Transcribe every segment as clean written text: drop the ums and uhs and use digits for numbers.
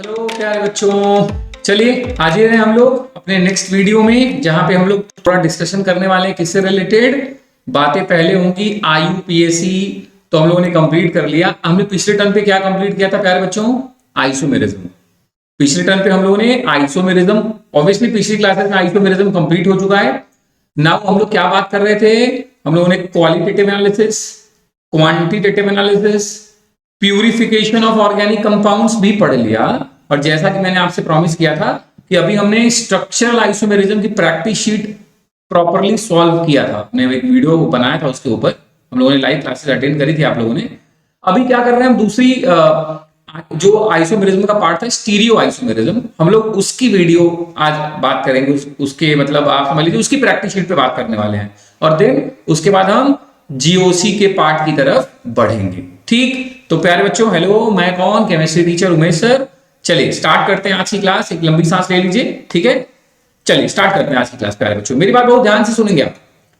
Hello प्यारे बच्चों, चलिए आज हैं हम लोग अपने नेक्स्ट वीडियो में, जहां पे हम लोग थोड़ा डिस्कशन करने वाले हैं किससे रिलेटेड। बातें पहले होंगी आईयूपीएसी तो हम लोगों ने कंप्लीट कर लिया। हमने पिछले टर्म पे क्या कंप्लीट किया था प्यारे बच्चों? आइसोमेरिज्म। पिछले टर्म पे हम लोगों ने आइसोमेरिज्म, ऑब्वियसली पिछली क्लासेस में आइसोमेरिज्म कंप्लीट हो चुका है। नाउ हम लोग क्या बात कर रहे थे? हम लोगों ने qualitative analysis, quantitative analysis, purification of organic compounds भी पढ़ लिया। और जैसा कि मैंने आपसे प्रॉमिस किया था कि अभी हमने स्ट्रक्चरल आइसोमेरिज्म की प्रैक्टिस शीट प्रॉपर्ली सॉल्व किया था, हमने एक वीडियो बनाया था उसके ऊपर, हम लोगों ने लाइव क्लासेस अटेंड करी थी आप लोगों ने। अभी क्या कर रहे हैं हम? दूसरी जो आइसोमेरिज्म का पार्ट था स्टीरियो आइसोमेरिज्म, हम लोग उसकी वीडियो आज बात करेंगे। उसके मतलब आप समझ लीजिए उसकी प्रैक्टिस शीट पे बात करने वाले हैं, और देन उसके बाद हम जीओसी के पार्ट की तरफ बढ़ेंगे। ठीक, तो प्यारे बच्चों हेलो, मैं कौन? Chemistry teacher Umesh sir. चलिए स्टार्ट करते हैं आज की क्लास। एक लंबी सांस ले लीजिए, ठीक है। चलिए स्टार्ट करते हैं आज की क्लास। प्यारे बच्चों मेरी बात बहुत ध्यान से सुनेंगे आप।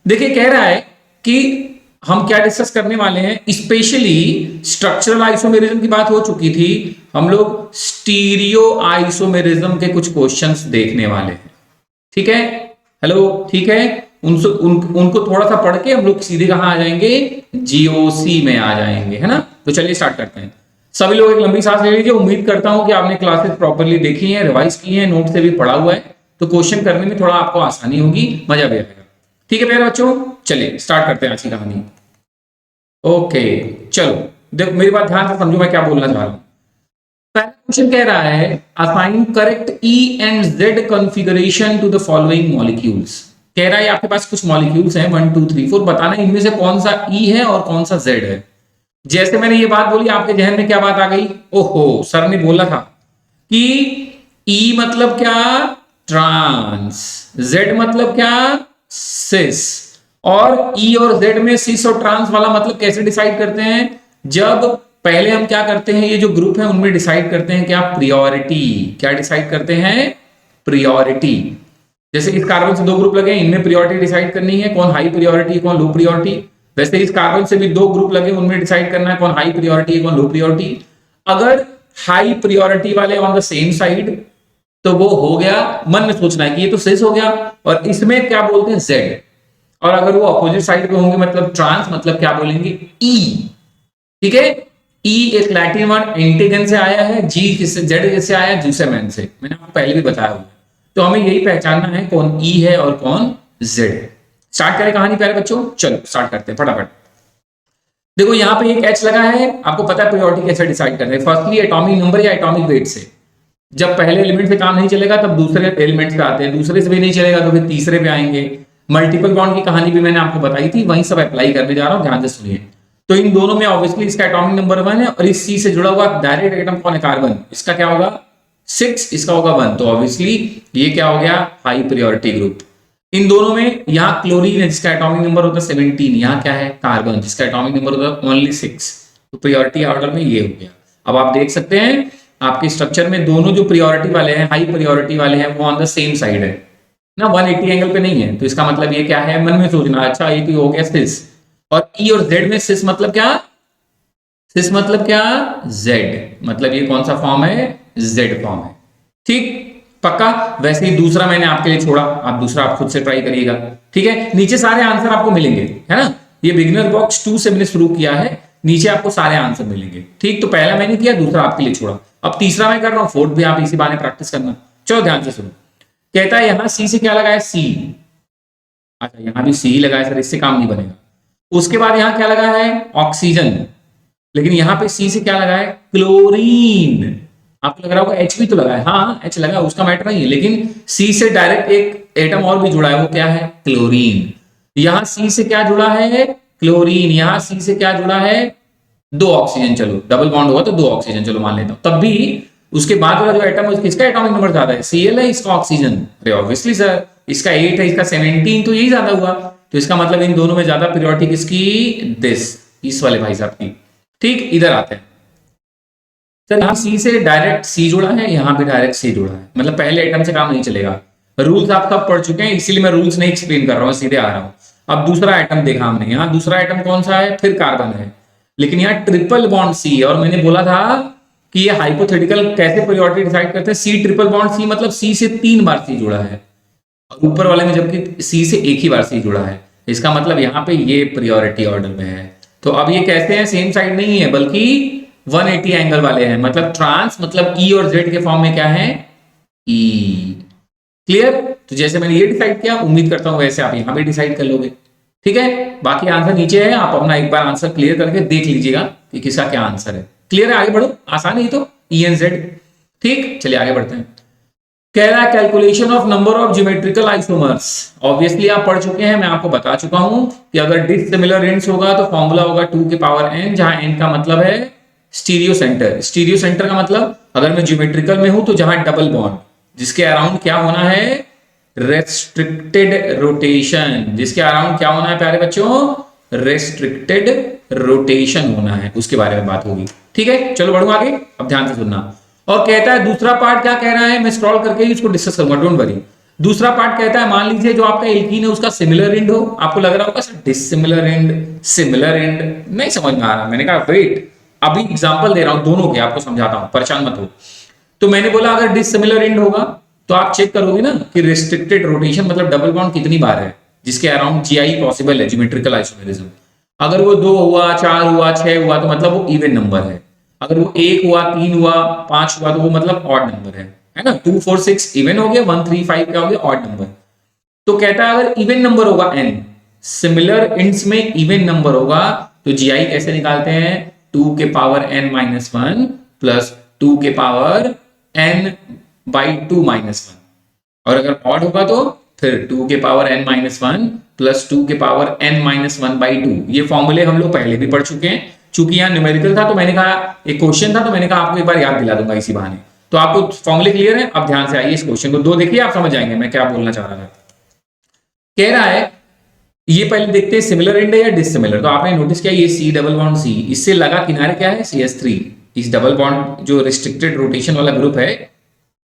देखिए कह रहा है कि हम क्या डिस्कस करने वाले हैं, स्पेशली स्ट्रक्चरल आइसोमेरिज्म की बात हो चुकी थी, हम लोग स्टीरियो आइसोमेरिज्म के कुछ क्वेश्चंस देखने वाले हैं। ठीक है, हेलो, ठीक है। उनको थोड़ा सा पढ़ के हम लोग सीधे कहां आ जाएंगे? जीओसी में आ जाएंगे, है ना। तो चलिए स्टार्ट करते हैं। सभी लोग एक लंबी सांस ले लीजिए। उम्मीद करता हूं कि आपने क्लासेस प्रॉपर्ली देखी हैं, रिवाइज की हैं, नोट से भी पढ़ा हुआ है, तो क्वेश्चन करने में थोड़ा आपको आसानी होगी, मजा भी आएगा। ठीक है प्यारे बच्चों, चलिए स्टार्ट करते हैं आज की कहानी। ओके चलो, देखो मेरी बात ध्यान से समझो, मैं क्या बोलना चाह रहा हूं। पहला क्वेश्चन कह रहा है assign correct E and Z configuration to the following molecules. कह रहा है आपके पास कुछ मॉलिक्यूल्स हैं 1 2 3 4, बताना इनमें से कौन सा ई है और कौन सा जेड है। जैसे मैंने ये बात बोली आपके जहन में क्या बात आ गई? ओहो, सर ने बोला था कि ई मतलब क्या? ट्रांस। जेड मतलब क्या? सिस। और ई और जेड में सिस और ट्रांस वाला मतलब कैसे डिसाइड करते हैं? जब पहले हम क्या करते हैं, ये जो ग्रुप है उनमें डिसाइड करते हैं क्या? प्रियोरिटी। क्या डिसाइड करते हैं? प्रियोरिटी। जैसे इस कार्बन से 2 ग्रुप लगे, इनमें प्रियोरिटी डिसाइड करनी है, कौन हाई प्रियोरिटी कौन लो प्रियोरिटी। वैसे इस कार्बन से भी 2 ग्रुप लगे, उनमें डिसाइड करना है कौन हाई प्रियोरिटी कौन लो प्रियोरिटी। अगर हाई प्रियोरिटी वाले ऑन द सेम साइड तो वो हो गया, मन में सोचना है कि ये तो सिस हो गया, और इसमें क्या बोलते हैं? जेड। और अगर वो अपोजिट साइड पे होंगे मतलब ट्रांस, मतलब क्या बोलेंगे? ई। ठीक है, ई एक लैटिन वर्ड एंटीगन से आया है, जी किससे? जेड किससे आया? जूसेमैन से, मैंने आपको पहले भी बताया हुआ। तो हमें यही पहचानना है कौन ई है और कौन जेड है। स्टार्ट करें कहानी प्यारे बच्चों, चलो स्टार्ट करते हैं फटाफट। देखो यहाँ पे एक एच लगा है, आपको पता है प्रियोरिटी कैसे डिसाइड करते हैं? फर्स्टली एटॉमिक नंबर या एटॉमिक वेट से। जब पहले एलिमेंट से काम नहीं चलेगा तब दूसरे एलिमेंट्स पे आते हैं, दूसरे से भी नहीं चलेगा तो फिर तीसरे पे आएंगे। मल्टीपल बॉन्ड की कहानी भी मैंने आपको बताई थी, वही सब अप्लाई करने जा रहा हूं, ध्यान से सुनिए। तो इन दोनों में ऑब्वियसली इसका एटॉमिक नंबर 1 है, और इस सी से जुड़ा हुआ डायरेक्ट एटम कौन है? कार्बन। इसका क्या होगा? 6, इसका होगा 1। तो ऑब्वियसली ये क्या हो गया? High priority group. इन दोनों में यहाँ क्लोरीन है जिसका एटॉमिक नंबर होता है 17, यहाँ क्या है? कार्बन जिसका एटॉमिक नंबर होता है ओनली 6। तो प्रियोरिटी ऑर्डर में ये हो गया। अब आप देख सकते हैं आपके स्ट्रक्चर में दोनों जो प्रियोरिटी वाले हैं, हाई प्रियोरिटी वाले हैं, वो ऑन द सेम साइड है ना, 180 एंगल पे नहीं है। तो इसका मतलब ये क्या है? मन में सोचना, अच्छा ये तो हो गया सिस। और ई और जेड में सिस मतलब क्या? सिस मतलब क्या? जेड। मतलब ये कौन सा फॉर्म है? जेड फॉर्म है। ठीक, पक्का। वैसे ही दूसरा मैंने आपके लिए छोड़ा, आप दूसरा आप खुद से ट्राई करिएगा। ठीक है, नीचे सारे आंसर आपको मिलेंगे, है ना। ये बिगिनर बॉक्स 2 से मैंने शुरू किया है, नीचे आपको सारे आंसर मिलेंगे। ठीक, तो पहला मैंने किया, दूसरा आपके लिए छोड़ा, अब तीसरा मैं कर रहा हूं, फोर्थ भी आप इसी बहाने प्रैक्टिस करना। चलो ध्यान से सुनो। कहता है यहां सी से क्या लगा है? सी। अच्छा यहां भी सी लगा है सर, इससे काम नहीं बनेगा। उसके बाद यहां क्या लगा है? ऑक्सीजन। लेकिन यहां पे सी से क्या लगा है? क्लोरीन। आपको लग रहा होगा एच भी तो लगा है, हाँ एच लगा, उसका मैटर नहीं है, लेकिन सी से डायरेक्ट एक एटम और भी जुड़ा है, वो क्या है? क्लोरीन। यहां सी से क्या जुड़ा है? क्लोरीन। यहां सी से क्या जुड़ा है? 2 ऑक्सीजन। चलो डबल बॉन्ड हुआ तो 2 ऑक्सीजन, चलो मान लेता हूं। तब भी उसके बाद वाला जो एटम है किसका एटॉमिक नंबर ज्यादा है? Cl है, इसका ऑक्सीजन। अरे ऑब्वियसली सर, इसका 8 है, इसका 17, तो यही ज्यादा हुआ। तो इसका मतलब इन दोनों में ज्यादा प्रियोरिटी किसकी? दिस, इस वाले भाई साहब की। ठीक, इधर आते हैं सर। यहां सी से डायरेक्ट सी जुड़ा है, यहां भी डायरेक्ट सी जुड़ा है, मतलब पहले एटम से काम नहीं चलेगा। रूल्स आप सब पढ़ चुके हैं, इसीलिए मैं रूल्स नहीं एक्सप्लेन कर रहा हूं, सीधे आ रहा हूं। अब दूसरा एटम देखा हमने, यहां दूसरा एटम कौन सा है? फिर कार्बन है, लेकिन यहाँ ट्रिपल बॉन्ड सी है, और मैंने बोला था कि ये हाइपोथेटिकल कैसे प्रायोरिटी डिसाइड करते हैं। सी ट्रिपल बॉन्ड सी मतलब सी से 3 बार सी जुड़ा है और ऊपर वाले में जबकि सी से एक ही बार सी जुड़ा है, इसका मतलब यहाँ पे ये प्रायोरिटी ऑर्डर में है। तो अब ये कैसे हैं, सेम साइड नहीं है बल्कि 180 एंगल वाले हैं, मतलब ट्रांस मतलब ई और जेड के फॉर्म में क्या है, ई। क्लियर? तो जैसे मैंने ये डिसाइड किया, उम्मीद करता हूं वैसे आप यहां पे डिसाइड कर लोगे। ठीक है, बाकी आंसर नीचे है, आप अपना एक बार आंसर क्लियर करके देख लीजिएगा कि किसका क्या आंसर है। क्लियर है? आगे बढ़ो, आसान है ये तो, ई एन जेड। ठीक, चलिए आगे बढ़ते हैं। कह रहा है calculation of number of geometrical isomers. Obviously आप पढ़ चुके हैं, मैं आपको बता चुका हूं कि अगर डिसिमिलर एंड्स होगा तो फॉर्मूला होगा 2 के पावर n, जहां n का मतलब है स्टीरियो सेंटर। स्टीरियो सेंटर का मतलब अगर मैं ज्योमेट्रिकल में हूं तो जहां डबल बॉन्ड, जिसके अराउंड क्या होना है, रेस्ट्रिक्टेड रोटेशन। जिसके अराउंड क्या होना है प्यारे बच्चों, रेस्ट्रिक्टेड रोटेशन होना है, उसके बारे में बात होगी। ठीक है, चलो बढ़ो आगे, अब ध्यान से सुनना। और कहता है दूसरा पार्ट क्या कह रहा है, मैं स्क्रॉल करके ही इसको डिस्कस करूंगा, डोंट वरी। दूसरा पार्ट कहता है मान लीजिए जो आपका एल्कीन है उसका सिमिलर एंड हो। आपको लग रहा होगा sir dissimilar and, similar and नहीं समझ में आ रहा। मैंने कहा वेट, अभी एग्जांपल दे रहा हूं दोनों के, आपको समझाता हूं, परेशान मत हो। तो मैंने बोला अगर डिसिमिलर एंड होगा तो आप चेक करोगे ना कि रिस्ट्रिक्टेड रोटेशन मतलब डबल बॉन्ड कितनी बार है, जिसके अराउंड जीआई पॉसिबल है, ज्योमेट्रिकल आइसोमेरिज्म। अगर वो 2 हुआ, 4 हुआ, 6 हुआ तो मतलब वो इवन नंबर है। अगर वो 1 हुआ, 3 हुआ, 5 हुआ तो वो मतलब ऑड नंबर है ना। 2 4 6 इवन हो गया, 1 3 5 क्या हो गया, ऑड नंबर। तो कहता है अगर इवन नंबर होगा n, सिमिलर इंड्स में इवन नंबर होगा तो जीआई कैसे निकालते हैं, 2 के पावर n माइनस 1 प्लस 2 के पावर n बाई 2 माइनस 1। और अगर ऑड होगा तो फिर 2 के पावर n माइनस 1 प्लस 2 के पावर n माइनस 1 बाई 2। ये फॉर्मूले हम लोग पहले भी पढ़ चुके हैं, चूंकि यहाँ न्यूमेरिकल था तो मैंने कहा एक क्वेश्चन था तो मैंने कहा आपको एक बार याद दिला दूंगा इसी बहाने। तो आपको फॉर्मूले क्लियर है? अब ध्यान से आइए इस क्वेश्चन को, दो देखिए आप समझ जाएंगे मैं क्या बोलना चाह रहा था। कह रहा है ये पहले देखते हैं सिमिलर एंड है या डिसिमिलर। तो आपने नोटिस किया ये सी डबल बॉन्ड सी, इससे लगा किनारे क्या है, CS3। इस डबल बॉन्ड जो रिस्ट्रिक्टेड रोटेशन वाला ग्रुप है,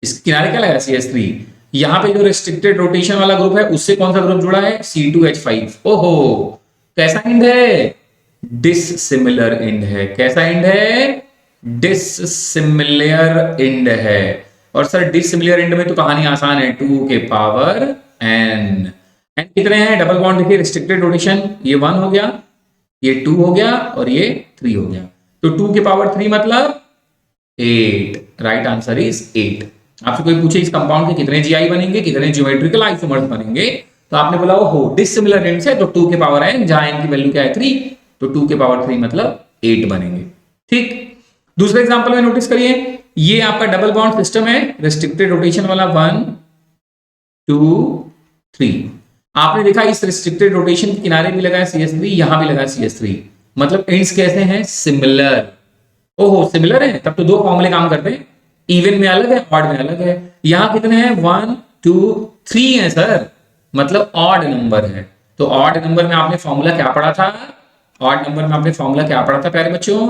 इस किनारे क्या लगा, CS3। यहां पे जो रिस्ट्रिक्टेड रोटेशन वाला ग्रुप है उससे कौन सा ग्रुप जुड़ा है, C2H5। ओहो, कैसा एंड है, डिसिमिलर एंड है। कैसा एंड है, डिसिमिलर एंड है। और सर डिसिमिलर एंड में तो कहानी आसान है, 2 के पावर n। एन कितने हैं, डबल बॉन्ड देखिए, रिस्ट्रिक्टेड रोटेशन, ये 1 हो गया, ये 2 हो गया और ये 3 हो गया। तो 2 के पावर 3 मतलब 8। Right answer is 8। आपसे कोई पूछे इस कंपाउंड के कितने जीआई बनेंगे, कितने ज्योमेट्रिकल आइसोमर्स बनेंगे, तो आपने बोला हो डिसिमिलर एंड से, तो 2 के पावर n, जहां n की वैल्यू क्या है 3, तो 2 के पावर 3 मतलब 8 बनेंगे। ठीक, दूसरे एग्जांपल में नोटिस करिए, ये आपका डबल बॉन्ड सिस्टम है, रिस्ट्रिक्टेड रोटेशन वाला 1 2 3। आपने देखा इस रिस्ट्रिक्टेड रोटेशन के किनारे भी लगा है CS3, यहां भी लगा है CS3, मतलब एंड्स कैसे हैं, सिमिलर। ओहो सिमिलर है, तब तो दो फॉर्मूले काम करते हैं, इवन में अलग है, ऑड में अलग है। यहां कितने हैं, 1 2 3 है सर, मतलब ऑड नंबर है। तो ऑड नंबर में आपने फॉर्मूला क्या पढ़ा था, ऑड नंबर में आपने फॉर्मूला क्या पढ़ा था प्यारे बच्चों,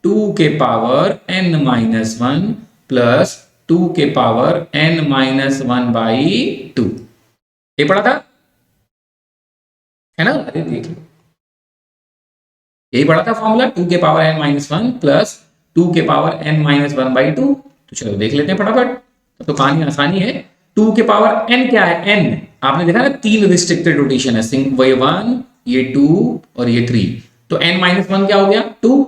2 के पावर n माइनस 1 प्लस 2 के पावर n माइनस 1 बाई 2, ये पढ़ा था है ना। अरे देख लो, यही पढ़ा था फॉर्मूला, 2 के पावर n माइनस 1 प्लस 2 के पावर n माइनस 1 बाई 2। तो चलो देख लेते हैं फटाफट, तो कहानी आसानी है। 2 के पावर n क्या है, n आपने देखा ना 3 रिस्ट्रिक्टेड रोटेशन है, ये 1 ये 2 और ये 3, तो n माइनस 1 क्या हो गया 2,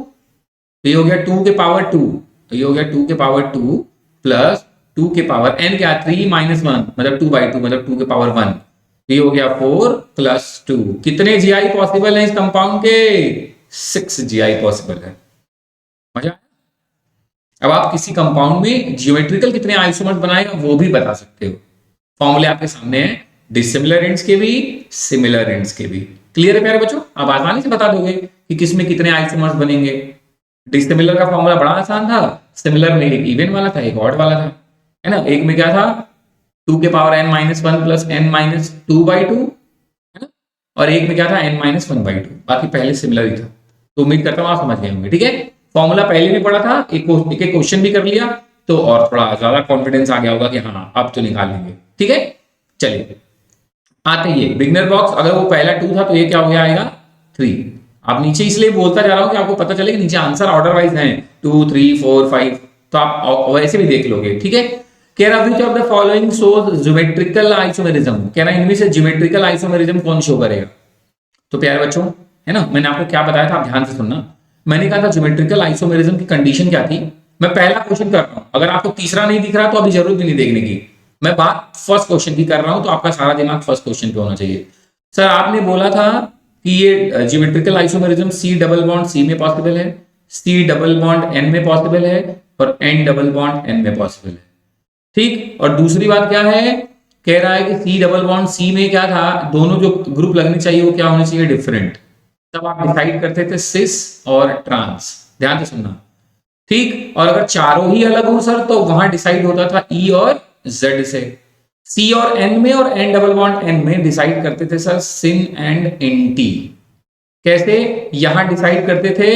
तो ये हो गया 2 के पावर 2, तो ये हो गया 2 के पावर 2 प्लस 2 के पावर n क्या 3 माइनस 1 मतलब 2 बाई 2 मतलब 2 के पावर 1, ये हो गया 4 प्लस 2। कितने जीआई पॉसिबल है इस कंपाउंड के, 6 जीआई पॉसिबल है। मजा। अब आप किसी कंपाउंड में जियोमेट्रिकल कितने आइसोमर्स बनाएगा वो भी बता सकते हो, फॉर्मूले आपके सामने हैं, डिसिमिलर एंड्स के भी सिमिलर एंड्स के भी। क्लियर है प्यारे बच्चों, आप आसानी से बता दोगे कि किसमें कितने आइसोमर्स बनेंगे। डिसिमिलर का फॉर्मूला बड़ा आसान था, सिमिलर में एक इवन वाला था एक ऑड वाला था, है ना। एक में क्या था 2 के power n minus 1 plus n minus 2 by 2, है ना, और एक में क्या था n माइनस 1 बाई 2, बाकी पहले सिमिलर ही था। तो उम्मीद करता हूं आप समझ गए होंगे। ठीक है, फॉर्मूला पहले भी पढ़ा था, एक क्वेश्चन भी कर लिया, तो और थोड़ा ज्यादा कॉन्फिडेंस आ गया होगा कि हाँ अब तो निकाल लेंगे। ठीक है, चलिए आते ही बिगिनर बॉक्स, अगर वो पहला 2 था तो ये क्या हो गया आएगा 3। अब नीचे इसलिए बोलता जा रहा हूं कि आपको पता चले कि नीचे आंसर ऑर्डर वाइज है, 2 3 4 5, तो आप वैसे भी देख लोगे, ठीक है। कह रहा which of the following shows geometrical isomerism, कह रहा इनमें से ज्योमेट्रिकल आइसोमेरिज्म कौन शो करेगा। तो प्यारे बच्चों, है ना, मैंने आपको क्या बताया था, आप ध्यान से सुनना। मैंने कहा था ज्योमेट्रिकल आइसोमेरिज्म की कंडीशन क्या थी। मैं पहला क्वेश्चन कर रहा हूं, अगर आपको तीसरा नहीं दिख रहा तो अभी जरूरत भी नहीं देखने की, मैं बात फर्स्ट क्वेश्चन की कर रहा हूं, तो आपका सारा दिमाग फर्स्ट क्वेश्चन पे होना चाहिए। सर आपने बोला था कि ये geometrical isomerism C double bond C में पॉसिबल है, सी डबल बॉन्ड एन में पॉसिबल है, और एन डबल बॉन्ड एन में पॉसिबल है, ठीक। और दूसरी बात क्या है, कह रहा है कि सी डबल बॉन्ड सी में क्या था, दोनों जो ग्रुप लगने चाहिए वो क्या होने चाहिए, डिफरेंट। तब आप डिसाइड करते थे सिस और ट्रांस, ध्यान से सुनना, ठीक। और अगर चारों ही अलग हो सर तो वहां डिसाइड होता था ई और जेड से। सी और एन में और एन डबल बॉन्ड एन में डिसाइड करते थे सर सिन एंड एंटी। कैसे, यहां डिसाइड करते थे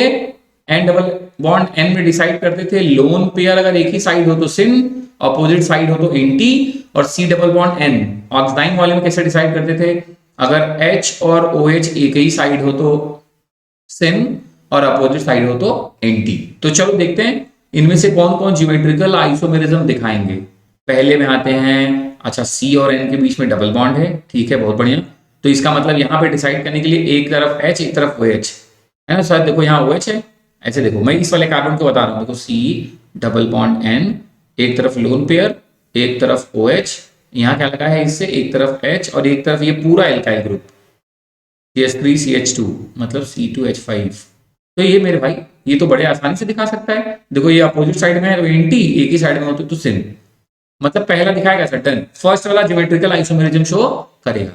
एन डबल बॉन्ड एन में डिसाइड करते थे लोन पेयर अगर एक ही साइड हो तो सिन, अपोजिट साइड हो तो एंटी। और C double bond N oxide वाले में कैसे डिसाइड करते थे, अगर एच और ओ एच एक ही साइड हो तो सिन और अपोजिट साइड हो तो एंटी। तो चलो देखते हैं इनमें से कौन कौन ज्योमेट्रिकल आइसोमेरिज्म दिखाएंगे। पहले में आते हैं, अच्छा सी और एन के बीच में डबल बॉन्ड है, ठीक है, बहुत बढ़िया। तो इसका मतलब यहां पे डिसाइड करने के लिए एक तरफ एच एक तरफ ओ एच है ना सर, देखो यहाँ ओ एच है, ऐसे देखो मैं इस वाले कार्बन को बता रहा हूं, देखो सी डबल बॉन्ड एन, एक तरफ लोन पेयर एक तरफ ओ एच, यहाँ क्या लगा है इससे, एक तरफ एच और एक तरफ ये पूरा एल्काइल ग्रुप CH3CH2 मतलब C2H5। तो ये मेरे भाई ये तो बड़े आसानी से दिखा सकता है, देखो ये अपोजिट साइड में है तो एंटी, एक ही साइड में हो तो सिन, मतलब पहला दिखाएगा सर, डन। फर्स्ट वाला ज्योमेट्रिकल आइसोमेरिज्म शो करेगा।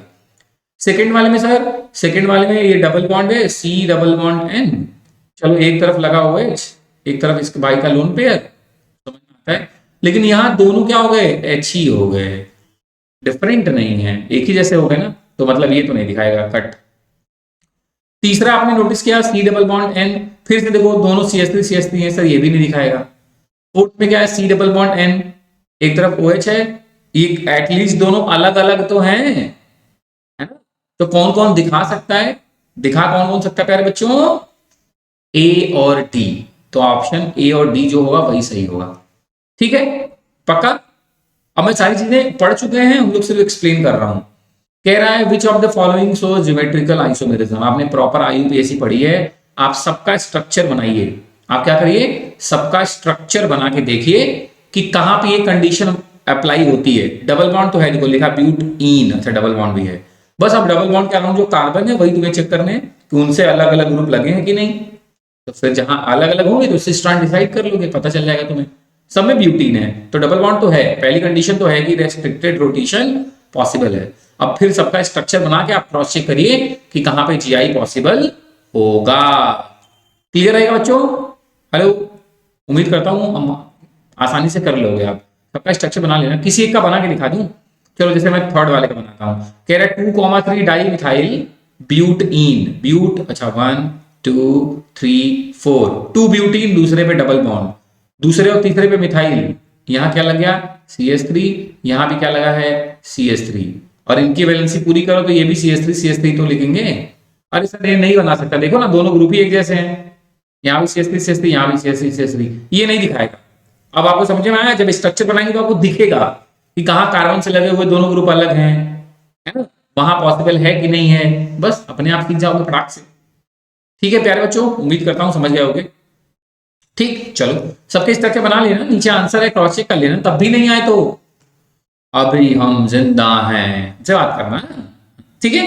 सेकंड वाले में सर, सेकंड वाले में ये डबल बॉन्ड है सी डबल बॉन्ड एन, चलो एक तरफ लगा हुआ है एक तरफ इसके भाई का लोन पेयर, समझ में आता है। लेकिन यहाँ दोनों क्या हो गए, एच ही हो गए, डिफरेंट नहीं है, एक ही जैसे हो गए ना, तो मतलब ये तो नहीं दिखाएगा, कट। तीसरा आपने नोटिस किया सी डबल बॉन्ड एन, फिर से देखो दोनों CH3 है सर, ये भी नहीं दिखाएगा। फोर्थ में क्या है, सी डबल बॉन्ड एन, एक तरफ OH है, एक एटलीस्ट दोनों अलग अलग तो हैं, है ना। तो कौन कौन दिखा सकता है, दिखा कौन कौन सकता है प्यारे बच्चों, ए और डी। तो ऑप्शन ए और डी जो होगा वही सही होगा, ठीक है, पक्का। अब मैं सारी चीजें पढ़ चुके हैं, हम लोग सिर्फ एक्सप्लेन कर रहा हूं। कह रहा है which of the following shows geometrical isomerism, आपने प्रॉपर IUPAC पढ़ी है, आप सबका स्ट्रक्चर बनाइए, आप क्या करिए, सबका स्ट्रक्चर बना के देखिए कि कहां पे ये कंडीशन अप्लाई होती है। डबल बॉन्ड तो है, देखो लिखा ब्यूटीन, अच्छा डबल बॉन्ड भी है, बस अब डबल बॉन्ड के अराउंड जो कार्बन है वही तुम्हें चेक करने हैं कि उनसे अलग अलग ग्रुप लगे हैं कि नहीं। तो फिर जहां अलग अलग होंगे तो सिस ट्रांस डिसाइड कर लोगे, पता चल जाएगा तुम्हें। सब में ब्यूटीन है तो डबल बॉन्ड तो है, पहली कंडीशन तो है कि रेस्ट्रिक्टेड रोटेशन पॉसिबल है। अब फिर सबका स्ट्रक्चर बना के आप क्रॉस चेक करिए कि कहां पे GI पॉसिबल होगा। क्लियर रहेगा बच्चों, हेलो, उम्मीद करता हूं आसानी से कर लोगे आप। सबका स्ट्रक्चर बना लेना, किसी एक का बना के दिखा दूं, चलो जैसे मैं थर्ड वाले का बनाता हूं। कह रहा है 2,3 डाई मिथाइल ब्यूटइन, ब्यूट अच्छा 1 2 3 4, 2 ब्यूटीन, दूसरे पे डबल बॉन्ड, दूसरे और तीसरे पे मिथाइल, यहाँ क्या लग गया CH3, यहाँ भी क्या लगा है CH3, और इनकी वैलेंसी पूरी करो तो ये भी CH3 तो लिखेंगे। अरे सर ये नहीं बना सकता, देखो ना दोनों ग्रुप ही एक जैसे हैं, यहाँ भी CH3 यहाँ भी CH3, ये नहीं दिखाएगा। अब आपको समझ में आया, जब स्ट्रक्चर बनाएंगे तो आपको दिखेगा कि कहाँ कार्बन से लगे हुए दोनों ग्रुप अलग हैं, है ना, वहां पॉसिबल है कि नहीं है, बस अपने आप सीख जाओगे फटाक से। ठीक है प्यारे बच्चों, उम्मीद करता हूं समझ गए होगे। ठीक, चलो सबके स्ट्रक्चर बना लेना, नीचे आंसर है क्रॉस चेक कर लेना, तब भी नहीं आए तो अभी हम जिंदा हैं से बात करना है, ठीक है।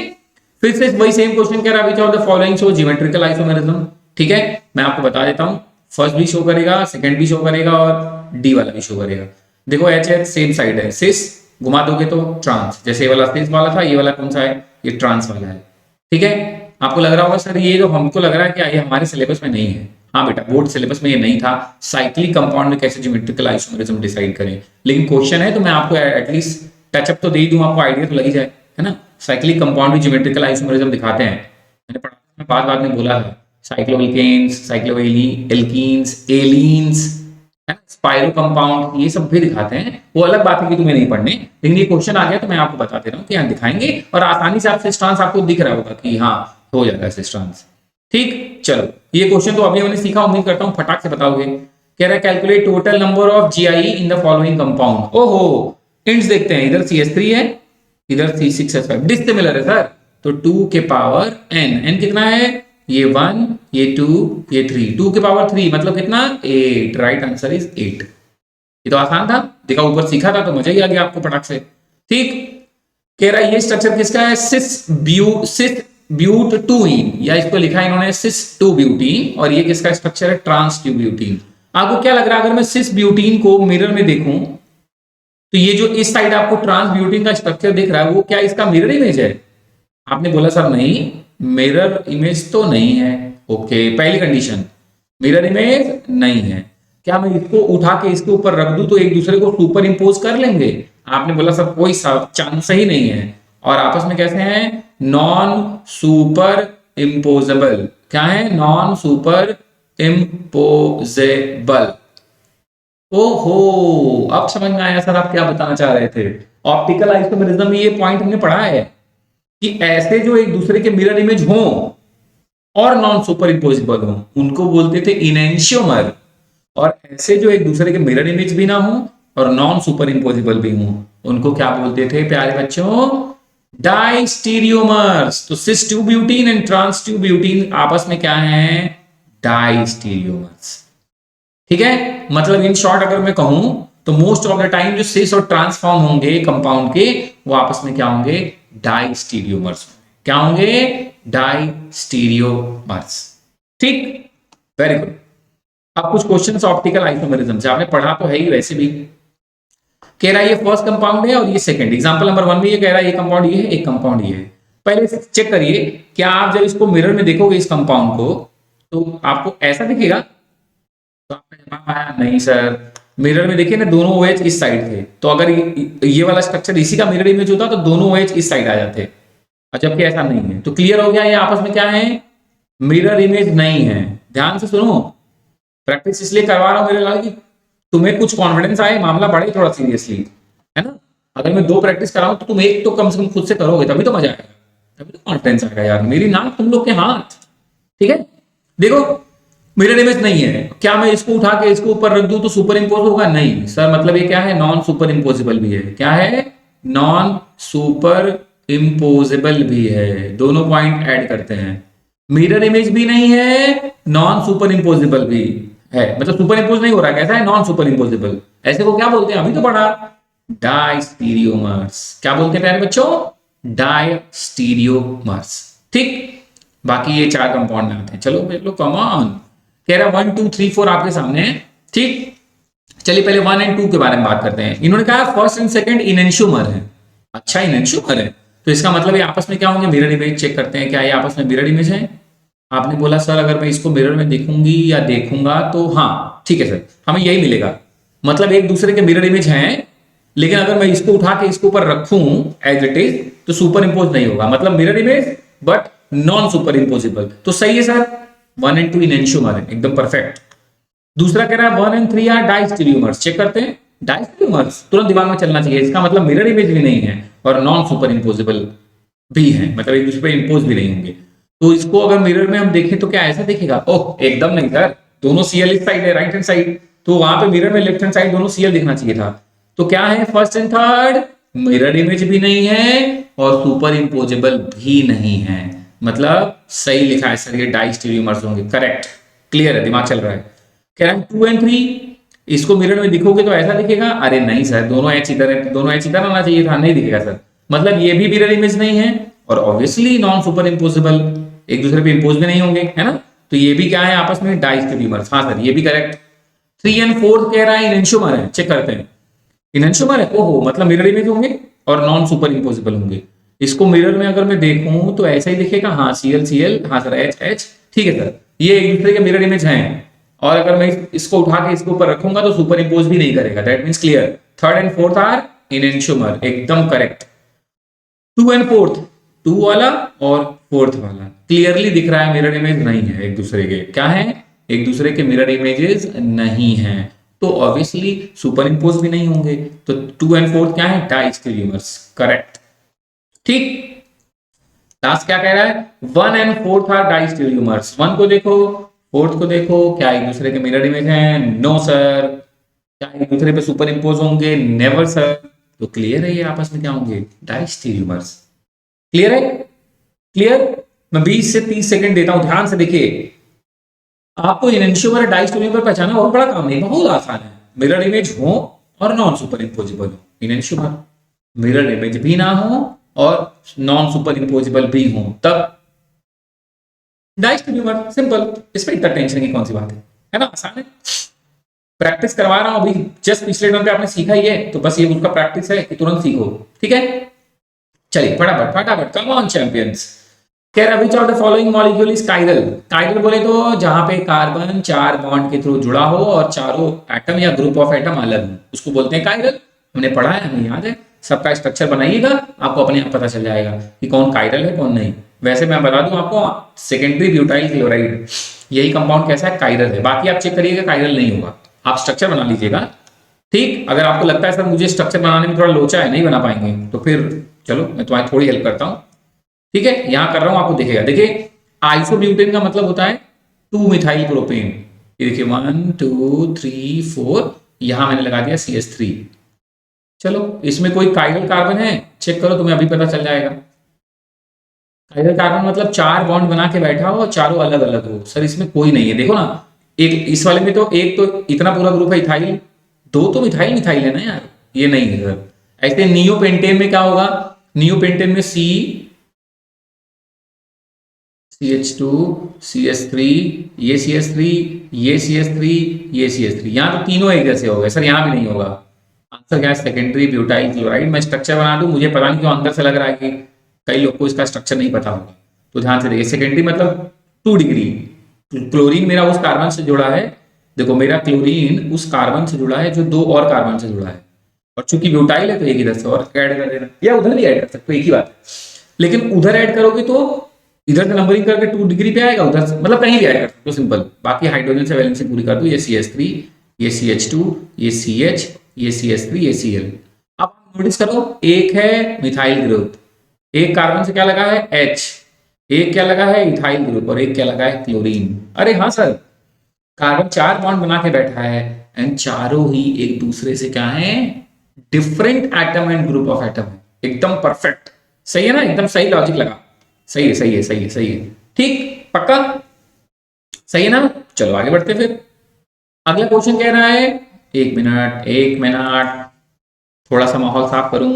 फिर से वही सेम क्वेश्चन कह रहा है, which of the following show geometrical isomerism, ठीक है, मैं आपको बता देता हूं, फर्स्ट भी शो करेगा, सेकंड भी शो करेगा और डी वाला भी शो करेगा। देखो एच सेम साइड है, सिस घुमा दोगे तो ट्रांस, जैसे ये वाला सिस वाला था, ये वाला कौन सा है, ये ट्रांस वाला है, ठीक है। आपको लग रहा होगा सर ये जो हमको लग रहा है कि ये हमारे सिलेबस में नहीं है, हाँ बेटा बोर्ड सिलेबस में ये नहीं था, साइक्लिक कंपाउंड में कैसे ज्योमेट्रिकल आइसोमेरिज्म डिसाइड करें, लेकिन क्वेश्चन है तो मैं आपको एटलीस्ट टचअप तो दे ही दूं, आपको आइडिया तो लग ही जाए, है ना। साइक्लिक कंपाउंड में ज्योमेट्रिकल आइसोमेरिज्म दिखाते हैं, मैंने पढ़ा में बात में बोला है, साइक्लोएल्केन्स, साइक्लोएल्कीन्स, एलीन्स, स्पाइरो कंपाउंड, ये सब भी दिखाते हैं, वो अलग बात है कि तुम्हें नहीं पढ़ने, लेकिन ये क्वेश्चन आ गया तो मैं आपको बता दे रहा हूँ कि यहाँ दिखाएंगे और आसानी से आप सिस्ट्रांस आपको दिख रहा होगा कि हाँ हो जाएगा सिस्ट्रांस। ठीक, चलो ये क्वेश्चन तो अभी हमने सीखा, उम्मीद करता हूँ फटाक से बताओगे। कह रहा है calculate total number of GI in the following compound. ओहो, इंट्स देखते हैं, इधर CH3 है, इधर C6H5, डिसिमिलर है सर, तो 2 के पावर n, n कितना है, ये 1, ये 2, ये 3, 2 के पावर 3 मतलब कितना, 8, राइट आंसर इज 8। ये तो आसान था, देखा ऊपर सीखा था तो मजा ही आ गया आपको फटाक से। ठीक, कह रहा है ये स्ट्रक्चर किसका है, सिस ब्यूट 2इन, या इसको लिखा है इन्होंने सिस 2 ब्यूटीन, और ये किसका स्ट्रक्चर है, ट्रांस 2 ब्यूटीन। आपको क्या लग रहा है, अगर मैं सिस ब्यूटीन को मिरर में देखूं तो ये जो इस साइड आपको ट्रांस ब्यूटीन का स्ट्रक्चर दिख रहा है वो क्या इसका मिरर इमेज है? आपने बोला सर नहीं, मिरर इमेज तो नहीं है। ओके, पहली कंडीशन मिरर इमेज नहीं है। क्या मैं इसको उठा के इसके ऊपर रख दूं तो एक दूसरे को सुपर इंपोज कर लेंगे? आपने बोला सर कोई चांस ही नहीं है। और आपस में कैसे हैं, नॉन सुपर इंपोजेबल। क्या है, नॉन सुपर इंपोजेबल। ओहो, अब समझ में आया सर आप क्या बताना चाह रहे थे। ऑप्टिकल आइसोमेरिज्म में ये पॉइंट हमने पढ़ा है कि ऐसे जो एक दूसरे के मिरर इमेज हों और नॉन सुपर इंपोजिबल हों उनको बोलते थे इनेंशियोमर, और ऐसे जो एक दूसरे के मिरर इमेज भी ना हो और नॉन सुपर इंपोजिबल भी हों उनको क्या बोलते थे प्यारे बच्चों, डाइस्टीरियोमर्स। तो सिस 2 ब्यूटीन एंड ट्रांस 2 ब्यूटीन आपस में क्या है, डाइस्टीरियोमर्स। ठीक है, मतलब इन शॉर्ट अगर मैं कहूं तो मोस्ट ऑफ द टाइम जो सिस और ट्रांसफॉर्म होंगे कंपाउंड के वो आपस में क्या होंगे, डाइस्टीरियोमर्स। क्या होंगे, डाइस्टीरियोमर्स। ठीक, वेरी गुड। अब कुछ क्वेश्चंस ऑप्टिकल आइसोमेरिज्म से, आपने पढ़ा तो है ही वैसे भी। कह रहा है ये फर्स्ट कंपाउंड है और ये सेकंड। एग्जांपल नंबर 1 में ये कह रहा है ये कंपाउंड ये है, एक कंपाउंड ये है। पहले चेक करिए, क्या आप जब इसको मिरर में देखोगे इस कंपाउंड को तो आपको ऐसा दिखेगा? तो आपका जवाब आया नहीं सर, मिरर में देखिए ना दोनों OH इस साइड थे, तो अगर ये वाला स्ट्रक्चर इसी का मिरर इमेज होता तो दोनों OH इस साइड आ जाते, और जबकि ऐसा नहीं है। तो क्लियर हो गया ये आपस में क्या है, मिरर इमेज नहीं है। ध्यान से सुनो, प्रैक्टिस इसलिए करवा रहा हूं मेरे लाल की तुम्हें कुछ कॉन्फिडेंस आए, मामला बढ़े थोड़ा सीरियसली, है ना। अगर मैं 2 प्रैक्टिस कराऊं तो तुम एक तो कम से कम खुद से करोगे तभी तो मजा आएगा, तभी तो कॉन्फिडेंस आएगा यार। मेरी नाक तुम लोग के हाथ, ठीक है। देखो मिरर इमेज नहीं है, क्या मैं इसको उठा के इसको ऊपर रख दूं तो सुपर इंपोज होगा? नहीं सर, मतलब ये क्या है, नॉन सुपर इंपोजिबल भी है। क्या है, नॉन सुपर इंपोजिबल भी है। दोनों पॉइंट ऐड करते हैं, मिरर इमेज भी नहीं है, नॉन सुपर इंपोजिबल भी है। मतलब सुपर इंपोज नहीं हो रहा, कैसा है, नॉन सुपर इंपोजिबल। ऐसे को क्या बोलते हैं, अभी तो पढ़ा, डाइस्टीरियोमर्स। क्या बोलते हैं प्यारे बच्चों, डाइस्टीरियोमर्स। ठीक, बाकी ये 4 कंपाउंड में आते हैं। चलो बेटो कम ऑन, कह रहा 1 2 3 4 आपके सामने है। ठीक, चलिए पहले 1 और 2 के बारे में बात करते हैं। इन्होंने कहा फर्स्ट एंड सेकंड इनेंशियोमर है। अच्छा, इनेंशियोमर है तो इसका मतलब ये आपस में क्या होंगे, मिरर इमेज। चेक करते हैं क्या ये आपस में मिरर इमेज है। आपने बोला सर अगर मैं इसको मिरर में देखूंगी या देखूंगा तो हाँ ठीक है सर, हमें यही मिलेगा। मतलब एक दूसरे के मिरर इमेज हैं, लेकिन अगर मैं इसको उठा के इसके ऊपर रखूं एज इट इज तो सुपर इंपोज नहीं होगा। मतलब mirror image but non super imposable. तो सही है सर, 1 और 2 इनेंशियोमर है, एकदम परफेक्ट। दूसरा कह रहा है 1 और 3 आर डाइस्टीरियोमर्स। चेक करते हैं, डाइस्टीरियोमर्स तुरंत दिमाग में चलना चाहिए। इसका मतलब मिरर इमेज भी नहीं है और नॉन सुपर इंपोजिबल भी है, मतलब एक दूसरे पे इंपोज भी नहीं होंगे। तो इसको अगर मिरर में हम देखें तो क्या ऐसा दिखेगा? ओह एकदम नहीं सर, दोनों Cl इस साइड है, राइट हैंड साइड, तो वहां पे मिरर में लेफ्ट हैंड साइड दोनों Cl दिखना चाहिए था। तो क्या है, first and third mirror image भी नहीं है और सुपर इंपोजेबल भी नहीं है। मतलब सही लिखा है सर, ये डाइस्टीरियोमर्स होंगे। करेक्ट, क्लियर है, दिमाग चल रहा है। कह रहा है 2 और 3 इसको मिरर में दिखोगे तो ऐसा दिखेगा? अरे नहीं सर, दोनों एच इधर है, दोनों एच इधर आना चाहिए था, नहीं दिखेगा सर। मतलब ये भी मिरर इमेज नहीं है और ऑब्वियसली नॉन सुपर इंपोजिबल, एक दूसरे पे इंपोज भी नहीं होंगे, है ना। तो ये भी क्या है आपस में, डाइस्टीरियोमर्स। हाँ सर, ये भी करेक्ट। 3 और 4 कह रहा है इनेंशियोमर है। चेक करते हैं, इनेंशियोमर है, ओहो मतलब मिरर इमेज होंगे और नॉन सुपर इंपोजिबल होंगे। इसको मिरर में अगर मैं देखूं तो ऐसा ही दिखेगा, हाँ Cl Cl, हाँ सर H H, ठीक है सर, ये एक दूसरे के मिरर इमेज हैं। और अगर मैं इसको उठा के इसके ऊपर रखूंगा तो सुपर इंपोज भी नहीं करेगा। दैट मींस क्लियर, 3rd और 4th आर इनेंशियोमर, एकदम करेक्ट। 2 और 4th, 2 वाला और 4th वाला क्लियरली दिख रहा है मिरर इमेज नहीं है एक दूसरे के। क्या है, एक दूसरे के मिरर इमेजेस नहीं है, तो ऑब्वियसली सुपर इंपोज भी नहीं होंगे। तो 2 और 4th क्या है, डाइस्टीरियोमर्स, करेक्ट। ठीक, लास्ट क्या कह रहा है, 1 और 4th आर डाइस्टीरियोमर्स। 1 को देखो, फोर्थ को देखो, क्या एक दूसरे के मिरर इमेज हैं? No sir. क्या एक दूसरे पे सुपर इम्पोज होंगे? Never sir. तो क्लियर है ये आपस में क्या होंगे? डाइस्टीरियोमर्स। क्लियर है? क्लियर? मैं 20 से 30 सेकंड देता हूं, ध्यान से देखिए। आपको इनेंशियोमर और डाइस्टीरियोमर पहचाना बहुत बड़ा काम नहीं, बहुत आसान है। मिरर इमेज हो और नॉन सुपर इम्पोजिबल हो। इनेंशियोमर मिरर इमेज भी ना हो और नॉन सुपर इम्पोजिबल भी हो, तब डाइस्टीरियोमर। सिंपल, इसमें इतना टेंशन की कौन सी बात है ना? आसान है। प्रैक्टिस करवा रहा हूं अभी, जस्ट पिछले टर्म पे आपने सीखा ही है, तो बस ये उसका प्रैक्टिस है कि तुरंत सीखो। ठीक है, चलिए फटाफट फटाफट, कम ऑन चैंपियंस। कह रहा which of the following molecule is chiral? Chiral बोले तो जहां पे कार्बन 4 बॉन्ड के थ्रू जुड़ा हो और चारों एटम या ग्रुप ऑफ एटम अलग हो, उसको बोलते हैं कायरल। हमने पढ़ा है, हमें याद है। सबका स्ट्रक्चर बनाइएगा, आपको अपने आप पता चल जाएगा कि कौन कायरल है कौन नहीं। वैसे मैं बता दूं आपको, सेकेंडरी ब्यूटाइल क्लोराइड यही कंपाउंड कैसा है? कायरल है। बाकी आप चेक करिएगा, कायरल नहीं होगा। आप स्ट्रक्चर बना लीजिएगा। ठीक, अगर आपको लगता है सर मुझे स्ट्रक्चर बनाने में थोड़ा लोचा है, नहीं बना पाएंगे, तो फिर चलो मैं तुम्हारी थोड़ी हेल्प करता हूं। ठीक है, यहां कर रहा हूं, आपको दिखेगा। देखिए, आइसोब्यूटेन का मतलब होता है 2 मिथाइल प्रोपेन। ये देखिए 1 2 3 4, यहां मैंने लगा दिया CH3। चलो, इसमें कोई कायरल कार्बन है? चेक करो, तुम्हें अभी पता चल जाएगा। कायरल कार्बन मतलब 4 बॉन्ड बना के बैठा हो और चारों अलग अलग हो। सर इसमें कोई नहीं है, देखो ना। एक इस वाले में तो एक तो इतना पूरा ग्रुप है इथाइल, 2 तो मिथाइल मिथाइल है ना यार, ये नहीं है सर। ऐसे नियोपेंटेन में क्या होगा? नियोपेंटेन में CH2 CH3, ये CH3, ये CH3, ये CH3, यहाँ तो तीनों एक जैसे हो गए। सर यहाँ भी नहीं होगा। आंसर क्या है? Secondary butyl chloride. मैं स्ट्रक्चर बना दूं, मुझे पता नहीं क्यों अंदर से लग रहा है कि कई लोग को इसका स्ट्रक्चर नहीं पता होगा, तो ध्यान से देखिए। सेकेंडरी मतलब 2 डिग्री। क्लोरीन मेरा उस कार्बन से जुड़ा है। देखो, मेरा क्लोरीन उस कार्बन से जुड़ा है जो 2 और कार्बन से जुड़ा है, और चूंकि ब्यूटाइल है तो एक इधर से और ऐड कर देना, या उधर भी ऐड कर सकते हो, एक ही बात है। लेकिन उधर ऐड करोगे तो इधर से नंबरिंग करके 2 डिग्री पे आएगा, उधर से मतलब कहीं भी ऐड कर सकते हो, सिंपल। बाकी हाइड्रोजन से वैलेंसी पूरी कर दो। ये CH3, ये CH2, ये CH, ये CH3, ये Cl। अब नोटिस करो, एक है मिथाइल ग्रुप, एक कार्बन से क्या लगा है? H, एक क्या लगा है? इथाइल ग्रुप, और एक क्या लगा है? क्लोरीन। अरे हाँ सर, कार्बन 4 बॉन्ड बना के बैठा है, एंड चारों ही एक दूसरे से क्या है? Different atom and group of atom है। एकदम परफेक्ट, सही है ना? एकदम सही लॉजिक लगा। सही है, सही है, सही है, सही है। ठीक, पक्का सही है ना? चलो आगे बढ़ते फिर। अगला क्वेश्चन कह रहा है, एक मिनट एक मिनट, थोड़ा सा माहौल साफ करूं,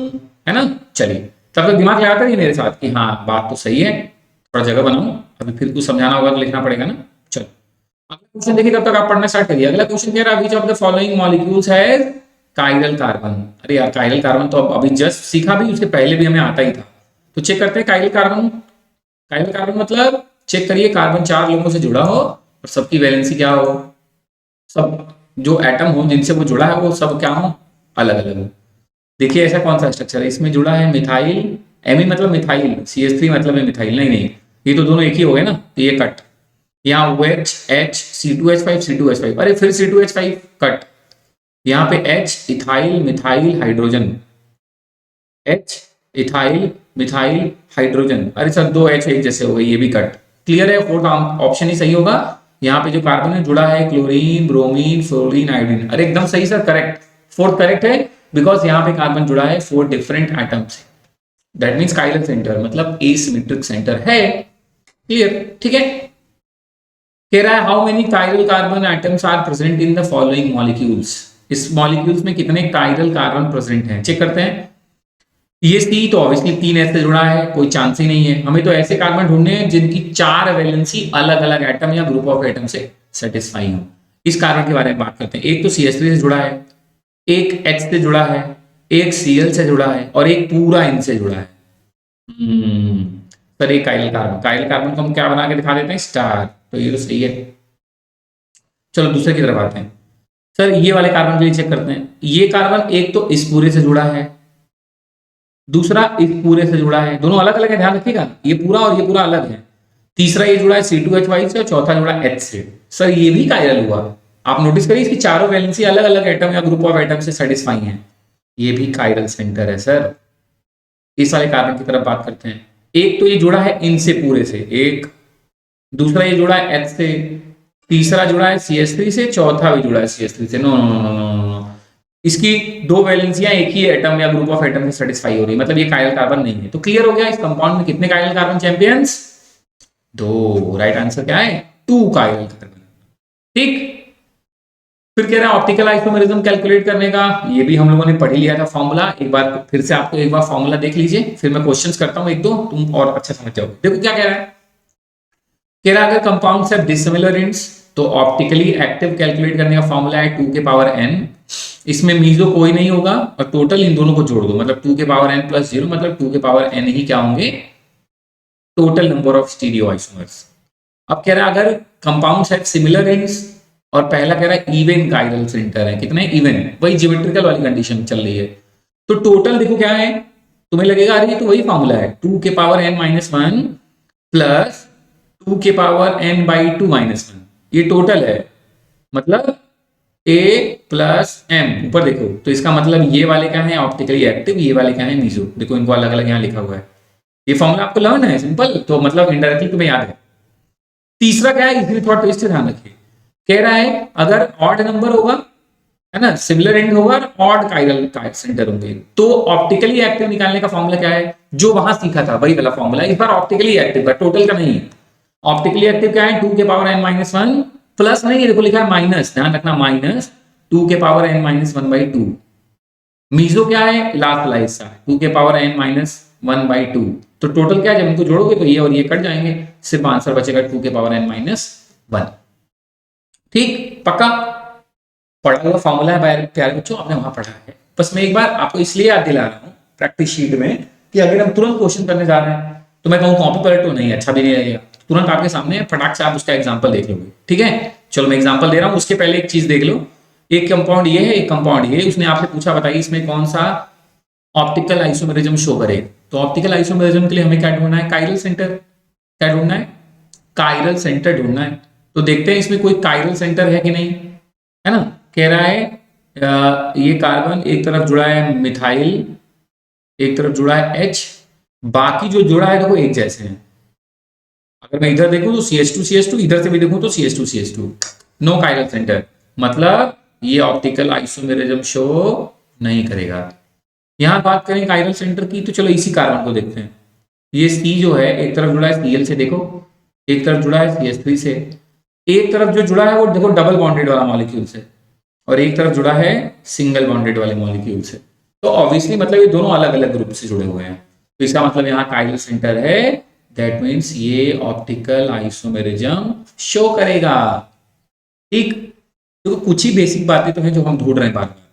है ना? चलिए, तब तक दिमाग लगाते रहिए मेरे साथ कि हाँ बात तो सही है, थोड़ा जगह बनाऊं, अभी फिर कुछ समझाना होगा तो लिखना पड़ेगा ना। चलो अगला क्वेश्चन देखिए, तब तक आप पढ़ना स्टार्ट करिए। अगला क्वेश्चन कह रहा है, which of the following molecules has chiral carbon? अरे यार, कायरल कार्बन तो अभी जस्ट सीखा भी, उसके पहले भी हमें आता ही था। तो चेक करते हैं कायरल कार्बन। कायरल कार्बन मतलब चेक करिए, कार्बन 4 लोगों से जुड़ा हो और सबकी वैलेंसी क्या हो? सब जो एटम हो जिनसे वो जुड़ा है वो सब क्या हो? अलग अलग हो। देखिए ऐसा कौन सा स्ट्रक्चर है इसमें जुड़ा है? मिथाइल, एमी मतलब मिथाइल, CH3 मतलब है मिथाइल। नहीं नहीं, ये तो दोनों एक ही हो गए ना, तो ये कट। यहाँ OH H C2H5 C2H5, अरे फिर C2H5 कट। यहाँ पे H ethyl methyl hydrogen, H ethyl methyl hydrogen, अरे सर 2 H एक जैसे हो गए, ये भी कट। क्लियर है? फोर्थ ऑप्शन ही सही होगा। यहाँ पे जो कार्बन है जुड़ा है क्लोरीन ब्रोमीन फ्लोरीन आयोडीन। अरे एकदम सही सर, करेक्ट। फोर्थ करेक्ट है, बिकॉज यहाँ पे कार्बन जुड़ा है 4 डिफरेंट एटम से। दैट मीन्स काइरल सेंटर मतलब एसिमेट्रिक सेंटर है। क्लियर? ठीक है। कह रहा है how many chiral carbon atoms are present in the following molecules? इस मॉलिक्यूल्स में कितने काइरल कार्बन प्रेजेंट हैं? चेक करते हैं। ये सी तो ऑब्वियसली 3 S से जुड़ा है, कोई चांस ही नहीं है। हमें तो ऐसे कार्बन ढूंढने हैं जिनकी 4 वैलेंसी अलग अलग एटम या ग्रुप ऑफ एटम से सेटिस्फाई हो। इस कार्बन के बारे में बात करते हैं। एक तो CH3 से जुड़ा है, एक H से जुड़ा है, एक Cl से जुड़ा है, और एक पूरा N से जुड़ा है। सर एक काइरल कार्बन, काइरल कार्बन को हम क्या बना के दिखा देते हैं? स्टार। तो ये तो सही है। चलो दूसरे की तरफ आते हैं। सर ये वाले कार्बन के लिए चेक करते हैं। ये कार्बन एक तो इस पूरे से जुड़ा है, दूसरा इस पूरे से जुड़ा है, दोनों अलग अलग है, ध्यान रखिएगा। ये पूरा और ये पूरा अलग है। तीसरा ये जुड़ा है C2H5 से, और चौथा जुड़ा है H से। सर ये भी कायरल हुआ। आप नोटिस करिए, इसकी चारों वैलेंसी अलग अलग एटम या ग्रुप ऑफ एटम से सेटिस्फाई है। ये भी कायरल सेंटर है सर। इस वाले कार्बन की तरफ बात करते हैं। एक तो ये जुड़ा है इन से पूरे से, एक। दूसरा ये जुड़ा है H से, तीसरा जुड़ा है CH3 से, चौथा भी जुड़ा है CH3 से। No no no no no no, इसकी दो वैलेंसियां एक ही एटम या ग्रुप ऑफ एटम से सेटिस्फाई हो रही है, मतलब ये कायरल कार्बन नहीं है। तो क्लियर हो गया, इस कंपाउंड में कितने कायरल कार्बन चैंपियंस? दो। राइट आंसर क्या है? 2 कायरल कार्बन। ठीक। फिर कह रहा है ऑप्टिकल आइसोमेरिज्म कैलकुलेट करने का, ये भी हम लोगों ने पढ़ ही लिया था फॉर्मूला। एक बार फिर से आपको एक बार फॉर्मूला देख लीजिए, फिर मैं क्वेश्चंस करता हूं एक दो, तुम और अच्छा समझ जाओगे। देखो क्या कह रहा है, कह रहा है अगर कंपाउंड्स हैव डिसिमिलर एंड्स तो ऑप्टिकली एक्टिव कैलकुलेट करने का फॉर्मूला है 2 के पावर n। इसमें मीजो कोई नहीं होगा और टोटल इन दोनों को जोड़ दो, मतलब 2 के पावर n प्लस 0, मतलब 2 के पावर n ही क्या होंगे? Total number of stereo isomers. अब कह रहा है अगर कंपाउंड्स हैव सिमिलर एंड्स, और पहला कह रहा है इवन कायरल सेंटर है, कितने इवन, वही ज्योमेट्रिकल वाली कंडीशन चल रही है। तो टोटल देखो क्या है, तुम्हें लगेगा अरे ये तो वही फॉर्मूला है, 2 के पावर n माइनस 1 प्लस 2 के पावर n बाई 2 माइनस 1, ये टोटल है, मतलब a प्लस m। ऊपर देखो तो इसका मतलब ये वाले क्या है ऑप्टिकली एक्टिव, ये वाले क्या है मीजो। देखो इनको अलग अलग यहाँ लिखा हुआ है, ये फॉर्मूला आपको लर्न है सिंपल, तो मतलब इनडायरेक्टली तुम्हें याद है। तीसरा क्या है, इसमें थोड़ा ट्विस्ट ध्यान रखिए, कह रहा है अगर ऑड नंबर होगा, है ना, सिमिलर एंड होगा, ऑड कायरल सेंटर होंगे, तो ऑप्टिकली एक्टिव निकालने का फॉर्मूला क्या है? जो वहां सीखा था वही वाला फॉर्मूला, इस बार ऑप्टिकली एक्टिव का, टोटल का नहीं। ऑप्टिकली एक्टिव क्या है? 2 के पावर n माइनस 1 प्लस नहीं, देखो लिखा है माइनस, ध्यान रखना, माइनस 2 के पावर n माइनस 1 बाई 2। मीजो क्या है? लास्ट वाला हिस्सा, 2 के पावर n माइनस 1 बाई 2। तो टोटल क्या है, जब इनको जोड़ोगे तो ये और ये कट जाएंगे, सिर्फ आंसर बचेगा 2 के पावर n माइनस 1। ठीक, पक्का पढ़ा हुआ फॉर्मूला है प्यारे बच्चों, आपने वहां पढ़ा है। बस मैं एक बार आपको इसलिए याद दिला रहा हूँ प्रैक्टिस शीट में, कि अगर हम तुरंत क्वेश्चन करने जा रहे हैं तो मैं कहूँ कॉपी पलट तो नहीं, अच्छा भी नहीं लगेगा। तुरंत आपके सामने फटाक से आप उसका एग्जाम्पल देख लोगे। ठीक है, चलो मैं एग्जाम्पल दे रहा हूँ, उसके पहले एक चीज देख लो। एक कंपाउंड ये है, एक कंपाउंड ये, उसने आपसे पूछा बताइए इसमें कौन सा ऑप्टिकल आइसोमेरिज्म शो करे। तो ऑप्टिकल आइसोमेरिज्म के लिए हमें क्या ढूंढना है? Chiral centre. क्या ढूंढना है? कायरल सेंटर ढूंढना है। तो देखते हैं इसमें कोई कायरल सेंटर है कि नहीं, है ना। कह रहा है ये कार्बन एक तरफ जुड़ा है मिथाइल, एक तरफ जुड़ा है H, बाकी जो जुड़ा है देखो एक जैसे हैं। अगर मैं इधर देखूं तो CH2 इधर से भी देखूं तो CH2 नो कायरल सेंटर, मतलब ये ऑप्टिकल आइसोमेरिज्म शो नहीं करेगा। यहां बात करें कायरल सेंटर की, तो चलो इसी कार्बन को देखते हैं। ये C जो है एक तरफ जुड़ा है Cl से, देखो एक तरफ जुड़ा है CH3 से, एक तरफ जो जुड़ा है वो देखो डबल बॉन्डेड वाला मॉलिक्यूल से, और एक तरफ जुड़ा है सिंगल बॉन्डेड वाले मॉलिक्यूल से। तो ऑब्वियसली मतलब ये दोनों अलग अलग ग्रुप से जुड़े हुए हैं, तो इसका मतलब यहाँ कायरल सेंटर है, दैट मीन्स ये ऑप्टिकल आइसोमेरिज्म शो करेगा। ठीक, तो कुछ ही बेसिक बातें तो हैं जो हम ढूंढ रहे हैं बार बार।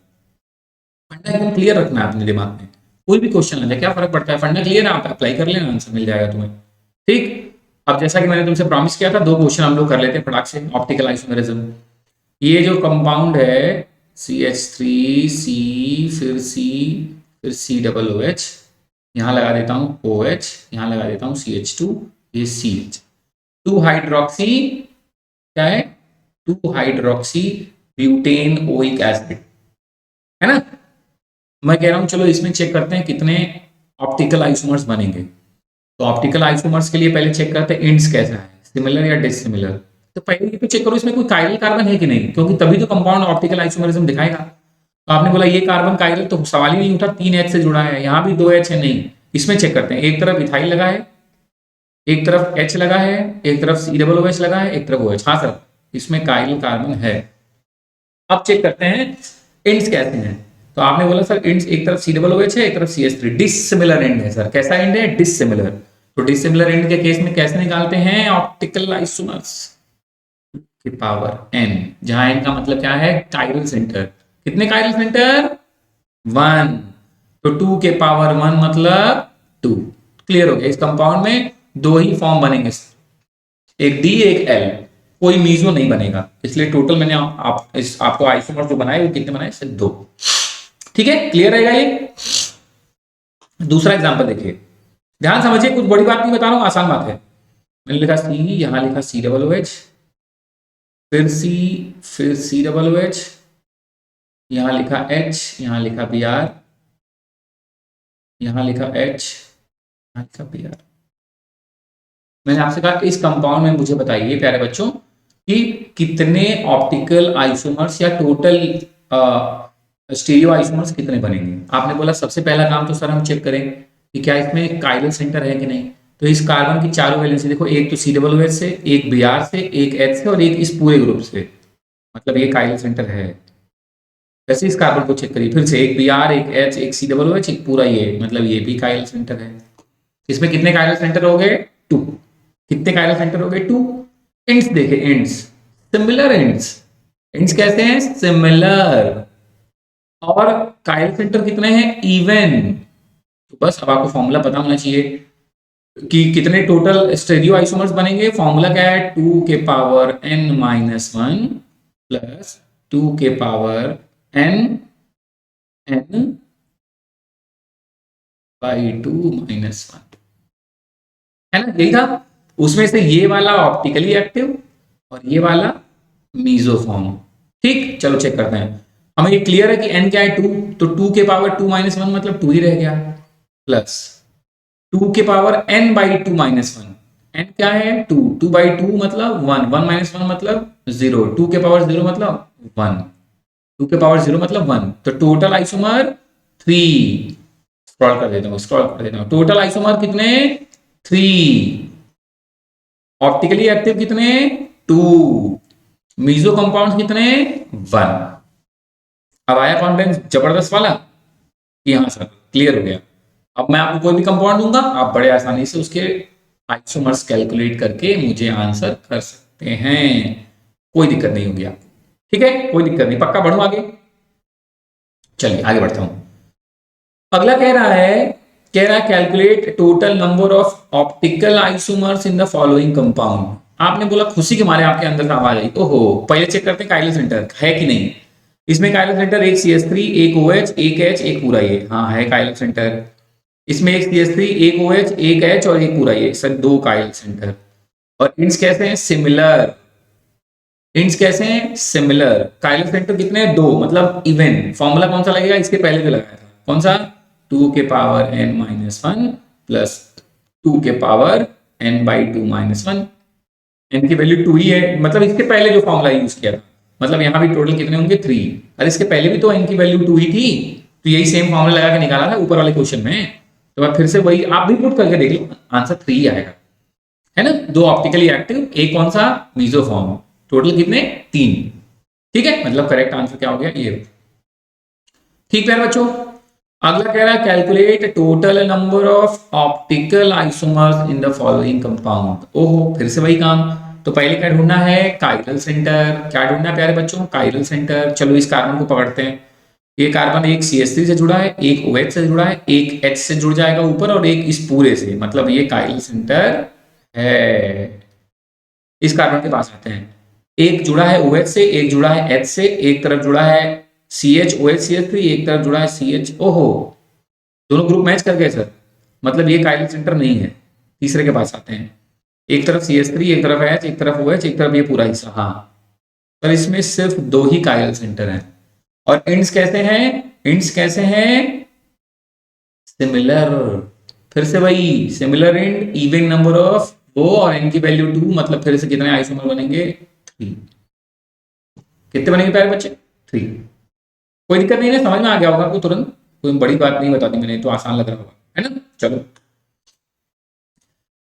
फंडा एकदम क्लियर रखना है अपने दिमाग में, कोई भी क्वेश्चन आ जाए क्या फर्क पड़ता है, फंडा क्लियर है, आप अप्लाई कर लेना, आंसर मिल जाएगा तुम्हें। ठीक, अब जैसा कि मैंने तुमसे प्रॉमिस किया था, दो क्वेश्चन हम लोग कर लेते हैं फटाक से ऑप्टिकल आइसोमेरिज्म। ये जो कंपाउंड है CH3C, फिर C, फिर COOH, यहाँ लगा देता हूँ OH, यहाँ लगा देता हूँ CH2, ये CH, 2 हाइड्रोक्सी क्या है? 2 हाइड्रोक्सी ब्यूटेन ओइक एसिड, है ना। मैं कह रहा हूं चलो इसमें चेक करते हैं कितने ऑप्टिकल आइसोमर्स बनेंगे। तो ऑप्टिकल आइसोमर्स के लिए पहले चेक करते हैं इंड्स कैसा है, सिमिलर या डिसिमिलर। तो पहले ये तो चेक करो इसमें कोई कायरल कार्बन है कि नहीं, क्योंकि तभी तो कंपाउंड ऑप्टिकल आइसोमरिज्म दिखाएगा। तो आपने बोला ये कार्बन कायरल, तो सवाल ही नहीं उठा, 3H से जुड़ा है, यहाँ भी 2H है, नहीं। इसमें चेक करते हैं, एक तरफ इथाइल लगा है, एक तरफ H लगा है, एक तरफ COOH लगा है, एक तरफ OH, हाँ सर इसमें कायरल कार्बन है। अब चेक करते हैं एंड्स कैसे हैं। तो आपने बोला सर एंड्स एक तरफ COOH है, एक तरफ CH3, डिसिमिलर एंड है सर। कैसा एंड है? डिसिमिलर। तो डिसिमिलर एंड के केस में कैसे निकालते हैं ऑप्टिकल आइसोमर्स? की पावर n, जहां n का मतलब क्या है? Chiral centre. कितने कायरल सेंटर? 1। तो 2 के पावर 1 मतलब 2। क्लियर हो गया, इस कंपाउंड में दो ही फॉर्म बनेंगे, एक D एक L, कोई मीजो नहीं बनेगा। इसलिए टोटल मैंने आपको आइसोमर जो बनाए वो कितने बनाए? सिर्फ 2। ठीक है, क्लियर रहेगा ये। दूसरा एग्जांपल देखिए, ध्यान समझिए, कुछ बड़ी बात नहीं बता रहा हूं, आसान बात है। मैंने लिखा C, यहां लिखा COOH, फिर C, फिर COOH, यहां लिखा H, यहां लिखा Br, यहां लिखा H, यहां लिखा Br। मैंने आपसे कहा इस कंपाउंड में मुझे बताइए प्यारे बच्चों कि कितने ऑप्टिकल आइसोमर्स या टोटल स्टीरियो आइसोमर्स कितने बनेंगे। आपने बोला सबसे पहला काम तो सर हम चेक करें कि क्या इसमें काइरल सेंटर है कि नहीं। तो इस कार्बन की चारों वैलेंसी देखो, एक तो COOH से, एक Br से, एक H से और एक इस पूरे ग्रुप से, मतलब ये काइरल सेंटर है। वैसे इस कार्बन को चेक करिए फिर से, एक Br, एक H, एक COOH, एक पूरा ये, मतलब ये भी काइरल सेंटर है। इसमें कितने काइरल सेंटर हो गए? 2। कितने काइरल सेंटर हो गए? 2। एंड्स देखे, एंड्स सिमिलर एंड्स। एंड्स कैसे हैं? सिमिलर। और काइरल सेंटर कितने हैं? इवन। तो बस अब आपको फॉर्मूला पता होना चाहिए कि कितने टोटल स्टेरियो आइसोमर्स बनेंगे। फॉर्मूला क्या है? 2 के पावर n-1 प्लस 2 के पावर n बाई 2 -1, है ना? यही था। उसमें से ये वाला ऑप्टिकली एक्टिव और ये वाला मीजोफॉर्म। ठीक, चलो चेक करते हैं। हमें ये क्लियर है कि n क्या है? 2, तो 2 के पावर 2 -1 मतलब 2 ही रह गया, प्लस 2 के पावर n बाई 2 -1, n क्या है? 2, 2 बाई 2 मतलब 1, 1 -1 मतलब 0, 2 के पावर 0 मतलब 1, 2 के पावर 0 मतलब 1, तो टोटल आइसोमर 3। स्क्रॉल कर देता हूँ, स्क्रॉल कर देता हूँ। टोटल आइसोमर कितने? 3। ऑप्टिकली एक्टिव कितने? 2। मीजो कंपाउंड कितने? 1। अब आया कॉन्फिडेंस जबरदस्त वाला कि हाँ सर क्लियर हो गया। अब मैं आपको कोई भी कंपाउंड दूंगा, आप बड़े आसानी से उसके आइसोमर्स कैलकुलेट करके मुझे आंसर कर सकते हैं, कोई दिक्कत नहीं होगी आपको। ठीक है, कोई दिक्कत नहीं, पक्का बढ़ू आगे। चलिए आगे बढ़ता हूं। अगला कह रहा है calculate total number of optical isomers in the following compound. आपने बोला, खुशी के मारे आपके अंदर से आवाज आई, ओहो पहले चेक करते हैं काइरल सेंटर है कि नहीं। इसमें काइरल सेंटर एक CH3, एक OH, एक H, एक पूरा ये, हाँ है काइरल सेंटर। इसमें एक CH3, एक OH, एक H और एक पूरा ये, सर 2 काइरल सेंटर। और इंड्स कैसे हैं? सिमिलर। इंड्स कैसे हैं? सिमिलर। काइरल सेंटर कितने हैं? 2, मतलब इवन। फॉर्मूला कौन सा लगेगा? इसके पहले जो लगाया था, कौन सा? 2 के पावर n-1 प्लस 2 के पावर n बाई 2 -1। n की वैल्यू 2 ही है, मतलब इसके पहले जो फॉर्मूला यूज किया था, मतलब यहां भी टोटल कितने होंगे? 3। और इसके पहले भी तो n की वैल्यू 2 ही थी, तो यही सेम फॉर्मूला लगा के निकाला था ऊपर वाले क्वेश्चन में। तो मैं फिर से वही, आप भी पुट करके देख लो, आंसर 3 ही आएगा, है ना? 2 ऑप्टिकली एक्टिव, एक कौन सा? मीजोफॉर्म। टोटल कितने? 3। ठीक है, मतलब करेक्ट आंसर क्या हो गया? ये। ठीक है बच्चों, अगला कह रहा है calculate total number of optical isomers in the following compound. ओहो, फिर से वही काम। तो पहले क्या ढूंढना है? Chiral centre. क्या ढूंढना है प्यारे बच्चों? Chiral centre. चलो इस कार्बन को पकड़ते हैं। ये कार्बन एक CH3 से जुड़ा है, एक OH से जुड़ा है, एक H से जुड़ जाएगा ऊपर और एक इस पूरे से, मतलब ये काइरल सेंटर है। इस कार्बन के पास आते हैं, एक जुड़ा है OH से, एक जुड़ा है H से, एक तरफ जुड़ा है CH CH3, एक तरफ जुड़ा है CH। ओहो, दोनों ग्रुप मैच कर गए सर, मतलब ये काइरल सेंटर नहीं है। तीसरे के पास आते हैं, एक तरफ CH3, एक तरफ H, एक तरफ OH, एक तरफ ये पूरा हिस्सा। हाँ, पर इसमें सिर्फ 2 ही काइरल सेंटर हैं। और इंड्स कैसे हैं? इंड्स कैसे हैं? सिमिलर। फिर से वही similar end, even number of वो, और n की वैल्यू 2, मतलब फिर से कितने आइसोमर बनेंगे? 3। कितने बनेंगे प्यारे बच्चे? 3। कोई दिक्कत नहीं है, समझ में आ गया होगा आपको तुरंत, कोई बड़ी बात नहीं बता दी मैंने, तो आसान लग रहा होगा, है ना? चलो,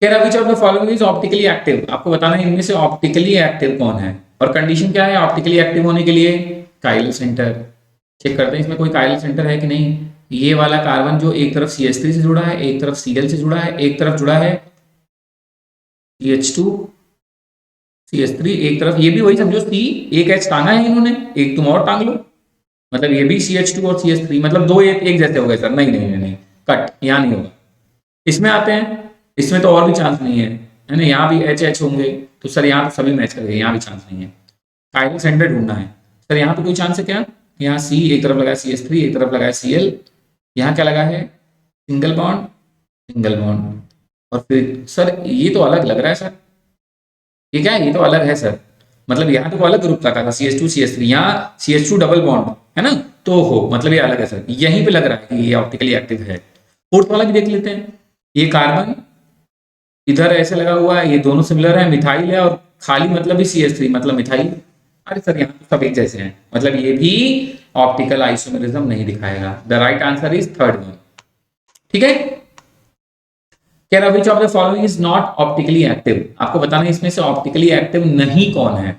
कह रहा which of the following is optically active. आपको बताना है इनमें से ऑप्टिकली एक्टिव कौन है। और कंडीशन क्या है ऑप्टिकली एक्टिव होने के लिए? Chiral centre. चेक करते हैं इसमें कोई काइरल सेंटर है कि नहीं। ये वाला कार्बन जो एक तरफ CH3 से जुड़ा है, एक तरफ Cl से जुड़ा है, एक तरफ जुड़ा है CH2 CH3, एक तरफ ये भी वही समझो C, एक H टांगा है इन्होंने, एक तुम और टांग लो, मतलब ये भी CH2 और CH3, मतलब दो एक जैसे हो गए सर। नहीं नहीं नहीं, कट, यहाँ नहीं होगा। इसमें आते हैं, इसमें तो और भी चांस नहीं है, है ना? यहाँ भी H होंगे, तो सर यहाँ तो सभी मैच कर गए, यहाँ भी चांस नहीं है। काइरल सेंटर ढूंढना है सर, यहाँ पे कोई चांस है क्या? यहाँ C एक तरफ लगा है, CH3 एक तरफ लगा है, Cl, यहाँ क्या लगा है? Single bond, single bond. और फिर सर ये तो अलग लग रहा है सर, ये क्या है? ये तो अलग है सर, मतलब यहाँ तो अलग ग्रुप लगा था CH2 CH3, यहाँ CH2 डबल बॉन्ड है ना, तो हो मतलब ये अलग है सर। यहीं पे लग रहा है कि ये ऑप्टिकली एक्टिव है। फोर्थ वाला भी देख लेते हैं। ये कार्बन इधर ऐसे लगा हुआ है, ये दोनों सिमिलर है, मिथाइल है और खाली मतलब भी CH3 मतलब मिथाइल। अरे सर यहाँ तो सब एक जैसे हैं, मतलब ये भी ऑप्टिकल आइसोमेरिज्म नहीं दिखाएगा। The right answer is third one. ठीक है, कह रहा which of the following is not optically active. आपको बताना इसमें से ऑप्टिकली एक्टिव नहीं कौन है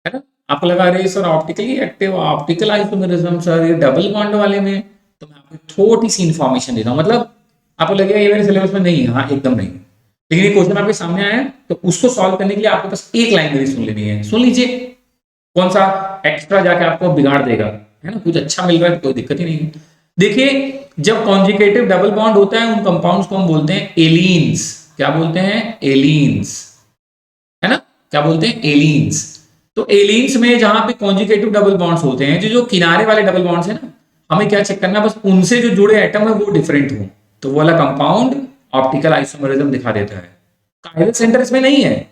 ना। आपको लगा अरे sir optically active optical isomerism sir ये डबल बॉन्ड वाले में, तो मैं आपको छोटी सी इंफॉर्मेशन देता हूं, मतलब आपको लगेगा ये मेरे सिलेबस में नहीं है, हाँ एकदम नहीं, लेकिन ये क्वेश्चन आपके सामने आया है तो उसको सॉल्व करने के लिए आपके पास एक लाइन मेरी सुन लेनी है। सुन लीजिए, कौन सा एक्स्ट्रा जाके आपको बिगाड़ देगा, है ना, कुछ अच्छा मिल रहा है तो कोई दिक्कत ही नहीं है। देखिए, जब कॉन्जुगेटिव डबल बॉन्ड होता है उन कंपाउंड्स को हम बोलते हैं एलीन्स। क्या बोलते हैं? एलीन्स, है ना, क्या बोलते हैं? एलीन्स। तो एलीन्स में जहां पे कॉन्जुगेटिव डबल बॉन्ड्स होते हैं, जो किनारे वाले डबल बॉन्ड्स है ना, हमें क्या चेक करना, बस उनसे जो जुड़े एटम है वो डिफरेंट हो, तो वो वाला कंपाउंड ऑप्टिकल आइसोमेरिज्म दिखा देता है। कायरल सेंटर इसमें नहीं है,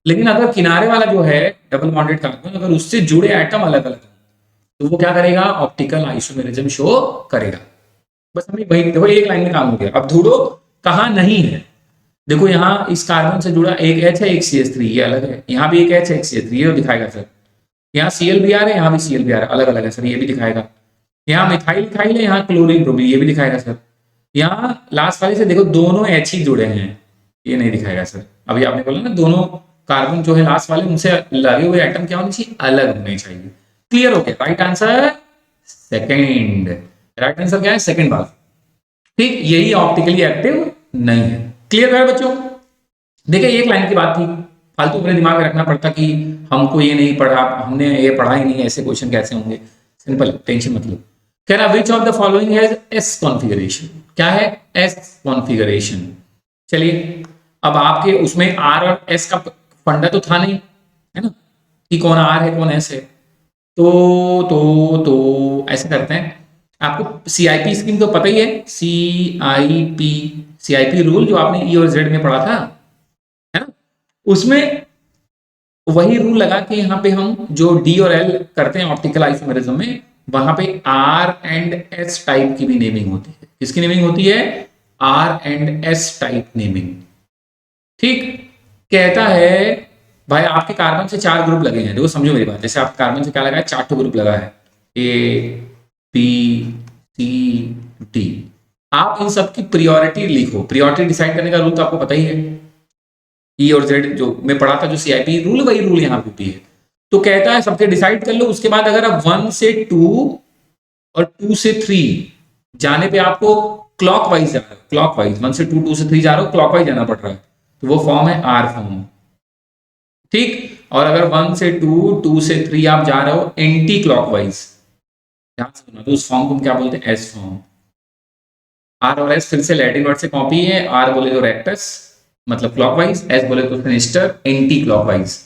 लेकिन अगर किनारे वाला जो है डबल बॉन्डेड कार्बन, अगर उससे जुड़े एटम अलग अलग तो वो क्या करेगा? ऑप्टिकल आइसोमेरिज्म शो करेगा। बस हमें वही देखो, एक लाइन में काम हो गया। अब ढूंढो कहां नहीं है। देखो यहाँ इस कार्बन से जुड़ा एक H है, एक CH3, ये अलग है। यहाँ भी एक H है, एक CH3, ये दिखाएगा सर। यहाँ ClBr है, यहाँ भी ClBr है, अलग अलग है सर, ये भी दिखाएगा। यहाँ मिथाइल इथाइल है, यहाँ क्लोरीन ब्रोमीन, ये भी दिखाएगा सर। यहाँ लास्ट वाले से देखो दोनों H ही जुड़े हैं, ये नहीं दिखाएगा सर। अभी आपने बोला ना दोनों कार्बन जो है लास्ट वाले उनसे लगे हुए एटम क्या होने चाहिए? अलग होने चाहिए। क्लियर हो गया? Right answer second. Right answer क्या है? सेकेंड बात। ठीक, यही ऑप्टिकली एक्टिव नहीं है। क्लियर है बच्चों? देखिए एक लाइन की बात थी, फालतू अपने दिमाग में रखना पड़ता कि हमको ये नहीं पढ़ा, हमने ये पढ़ा ही नहीं, ऐसे क्वेश्चन कैसे होंगे। सिंपल, टेंशन मत लो। कह रहा which of the following has S configuration. क्या है? S configuration. चलिए, अब आपके उसमें आर और एस का फंडा तो था नहीं, है ना, कि कौन आर है कौन एस है। तो ऐसे करते हैं, आपको CIP स्कीम तो पता ही है, CIP रूल जो आपने E और Z में पढ़ा था, है ना, उसमें वही रूल लगा कि यहाँ पे हम जो D और L करते हैं ऑप्टिकल आइसोमेरिज्म में, वहां पे R एंड S टाइप की भी नेमिंग होती है। किसकी नेमिंग होती है? R and S type naming. ठीक, कहता है भाई आपके कार्बन से 4 ग्रुप लगे हैं, देखो समझो मेरी बात, जैसे आपके कार्बन से क्या लगा है? 4 ग्रुप लगा है, A B C D। आप इन सब की प्रियोरिटी लिखो। प्रियोरिटी डिसाइड करने का रूल तो आपको पता ही है, E और Z जो मैं पढ़ा था, जो CIP रूल, वही रूल यहाँ पे भी है। तो कहता है सबके डिसाइड कर लो, उसके बाद अगर आप 1 से 2 और 2 से 3 जाने पे आपको क्लॉकवाइज जा रहा है, क्लॉकवाइज 1 से 2 2 से 3 जा रहा हो, क्लॉकवाइज जाना पड़ रहा है, तो वो फॉर्म है R फॉर्म। ठीक, और अगर 1 से 2 2 से 3 आप जा रहे हो एंटी क्लॉकवाइज, ध्यान से सुनना, तो उस फॉर्म को हम क्या बोलते हैं? S form. R और S फिर से लैटिन वर्ड से कॉपी है। R बोले तो रेक्टस मतलब क्लॉकवाइज, S बोले तो सिनिस्टर एंटी क्लॉकवाइज।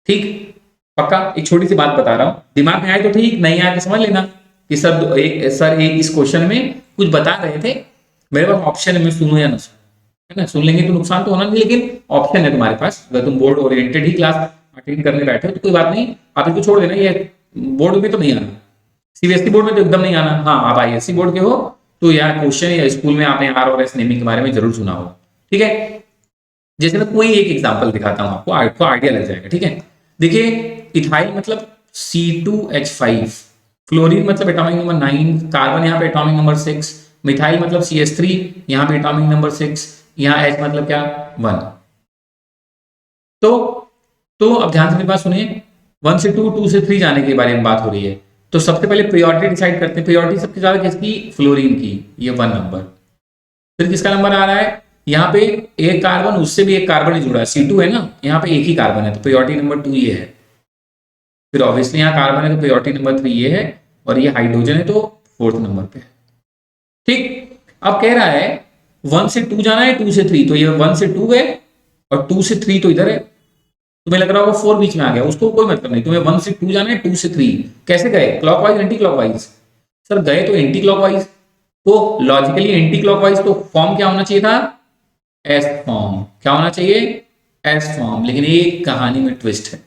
ठीक, पक्का? एक छोटी सी बात बता रहा हूं, दिमाग में आए तो ठीक, नहीं आए तो समझ लेना कि सर एक इस क्वेश्चन में कुछ बता रहे थे, मेरे पास ऑप्शन है, मैं सुनूं या ना सुनूं, है ना। सुन लेंगे तो नुकसान तो होना नहीं, लेकिन ऑप्शन है तुम्हारे पास। अगर तुम बोर्ड ओरिएंटेड ही क्लास अटेंड करने बैठे हो तो कोई बात नहीं, आप इसको छोड़ देना, ये बोर्ड में तो नहीं आना, CBSE बोर्ड में तो एकदम नहीं आना। हाँ, आप ISC बोर्ड के हो तो यहाँ क्वेश्चन या स्कूल में आपने R और S नेमिंग के बारे में जरूर सुना होगा। ठीक है, जैसे मैं कोई एक एग्जांपल दिखाता हूं आपको आइडिया लग जाएगा। ठीक है, देखिए इथाइल मतलब C2H5, क्लोरीन मतलब एटॉमिक नंबर 9, कार्बन यहाँ पे एटॉमिक नंबर 6, मिथाइल मतलब CH3, यहाँ पे एटॉमिक नंबर 6, यहाँ H मतलब क्या? 1। तो अब ध्यान से मेरी बात सुनिए, 1 से 2 2 से 3 जाने के बारे में बात हो रही है, तो सबसे पहले प्रियोरिटी डिसाइड करते हैं। प्रियोरिटी सबसे ज्यादा किसकी? फ्लोरीन की, ये 1 नंबर। फिर किसका नंबर आ रहा है? यहाँ पे एक कार्बन, उससे भी एक कार्बन ही जुड़ा है, C2 है ना, यहाँ पे एक ही कार्बन है, तो प्रियोरिटी नंबर 2 ये है। फिर ऑब्वियसली यहाँ कार्बन है तो प्रियोरिटी नंबर 3 ये है, और ये हाइड्रोजन है तो 4th नंबर पे है। ठीक, अब कह रहा है 1 से 2 जाना है, 2 से 3, तो ये 1 से 2 है और 2 से 3 तो इधर है, तुम्हें लग रहा होगा 4 बीच में आ गया, उसको कोई मतलब नहीं, तुम्हें 1 से 2 जाना है, 2 से 3 कैसे गए? Clockwise anti clockwise? सर गए तो एंटी क्लॉकवाइज, तो लॉजिकली एंटी क्लॉकवाइज, तो फॉर्म क्या होना चाहिए था? S form. क्या होना चाहिए? S form. लेकिन एक कहानी में ट्विस्ट है,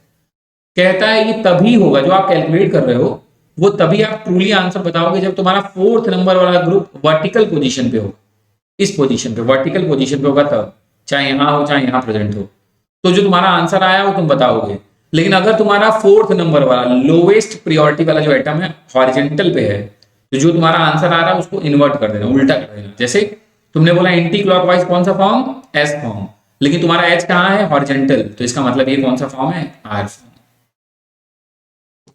कहता है ये तभी होगा, जो आप कैलकुलेट कर रहे हो वो तभी आप ट्रूली आंसर बताओगे जब तुम्हारा 4th नंबर वाला ग्रुप वर्टिकल पोजीशन पे हो, इस पोजीशन पे वर्टिकल पोजीशन पे होगा तब, चाहे यहां हो चाहे यहां प्रेजेंट हो। तो जो तुम्हारा आंसर आया वो तुम बताओगे। लेकिन अगर तुम्हारा फोर्थ नंबर वाला लोवेस्ट प्रियोरिटी वाला जो एटम है हॉरिजेंटल पे है, तो जो तुम्हारा आंसर आ रहा है उसको इन्वर्ट कर देना, उल्टा कर देना। जैसे तुमने बोला एंटी क्लॉकवाइज कौन सा फॉर्म, एस फॉर्म, लेकिन तुम्हारा एच कहाँ है, हॉरिजेंटल, तो इसका मतलब ये कौन सा फॉर्म है, आर फॉर्म।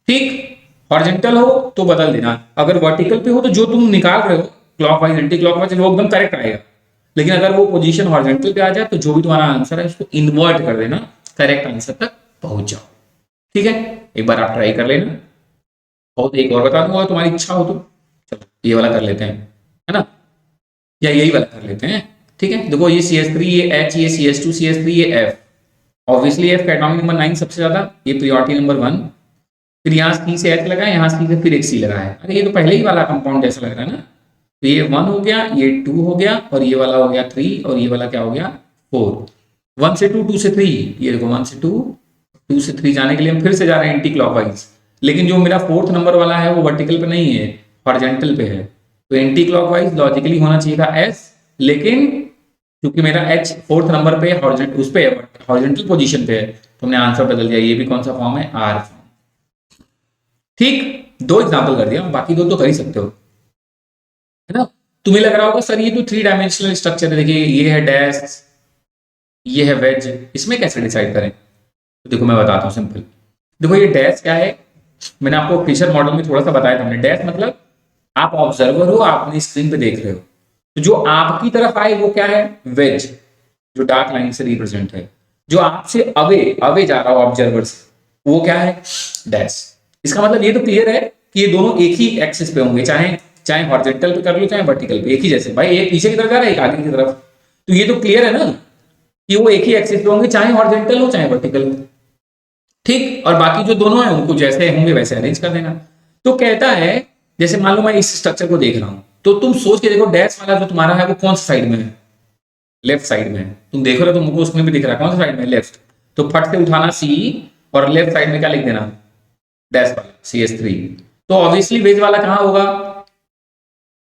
ठीक, हॉरिजेंटल हो तो बदल देना, अगर वर्टिकल पे हो तो जो तुम निकाल रहे हो क्लॉकवाइज एंटी क्लॉकवाइज वो एकदम करेक्ट आएगा। लेकिन अगर वो पोजीशन हॉरिजेंटल पे आ जाए तो जो भी तुम्हारा आंसर है उसको इन्वर्ट कर देना, करेक्ट आंसर तक पहुंच जाओ। ठीक है, एक बार आप ट्राई कर लेना, और एक और बता दूंगा तुम्हारी इच्छा हो तो। चलो ये वाला कर लेते हैं, है ना, या यही वाला कर लेते हैं। ठीक है, देखो ये CH3, ये H, ये CH2, CH3, ये F। ऑब्वियसली F का एटॉमिक नंबर 9 सबसे ज्यादा, ये प्रियोरिटी नंबर 1। फिर यहाँ C से H लगा है, यहाँ C से फिर एक C लगा है। अरे ये तो पहले ही वाला कंपाउंड जैसा लग रहा है ना। तो ये 1 हो गया, ये 2 हो गया, और ये वाला हो गया 3, और ये वाला क्या हो गया 4। 1 से 2, 2 से 3, ये देखो 1 से 2, 2 से 3 जाने के लिए हम फिर से जा रहे हैं एंटी क्लॉकवाइज। लेकिन जो मेरा फोर्थ नंबर वाला है वो वर्टिकल पे नहीं है, हॉरिजेंटल पे है, तो एंटी क्लॉकवाइज लॉजिकली होना चाहिए था S, लेकिन क्योंकि मेरा H फोर्थ नंबर पे हॉरिजेंटल उस पे हॉरिजेंटल पोजीशन पे है, तो हमने आंसर बदल दिया। ये भी कौन सा फॉर्म है, R फॉर्म। ठीक, 2 एग्जांपल कर दिया, बाकी 2 तो कर ही सकते हो, है ना। तुम्हें लग रहा होगा सर ये तो 3 डायमेंशनल स्ट्रक्चर है, देखिए ये है डैश, ये है वेज, इसमें कैसे डिसाइड करें। तो देखो मैं बताता हूँ सिंपल। देखो ये डैश क्या है, मैंने आपको फिशर मॉडल में थोड़ा सा बताया था। हमने डैश मतलब आप ऑब्जर्वर हो, आप अपनी स्क्रीन पे देख रहे हो, तो जो आपकी तरफ आए वो क्या है, वेज, जो डार्क लाइन से रिप्रेजेंट है। जो आपसे अवे अवे जा रहा हो ऑब्जर्वर से, वो क्या है, डैश। इसका मतलब ये तो क्लियर है कि ये दोनों एक ही एक्सिस पे होंगे, चाहे चाहे हॉरिजॉन्टल पे कर लो चाहे वर्टिकल पे, एक ही जैसे। भाई एक पीछे की तरफ जा रहा है, एक आगे की तरफ, तो ये तो क्लियर है ना कि वो एक ही एक्सिस पे होंगे, चाहे हॉरिजॉन्टल हो चाहे वर्टिकल हो। ठीक, और बाकी जो दोनों है उनको जैसे होंगे वैसे अरेंज कर देना। तो कहता है जैसे मान लो मैं इस स्ट्रक्चर को देख रहा हूं, तो तुम सोच के देखो डैश वाला जो तुम्हारा है वो कौन सा साइड में है, लेफ्ट साइड में है। तुम देख रहे हो, तुमको उसमें भी दिख रहा है कौन सा साइड में, लेफ्ट। तो फट से उठाना C, और लेफ्ट साइड में क्या लिख देना, डैश वाला CH3। तो ऑब्वियसली वेज वाला कहां होगा,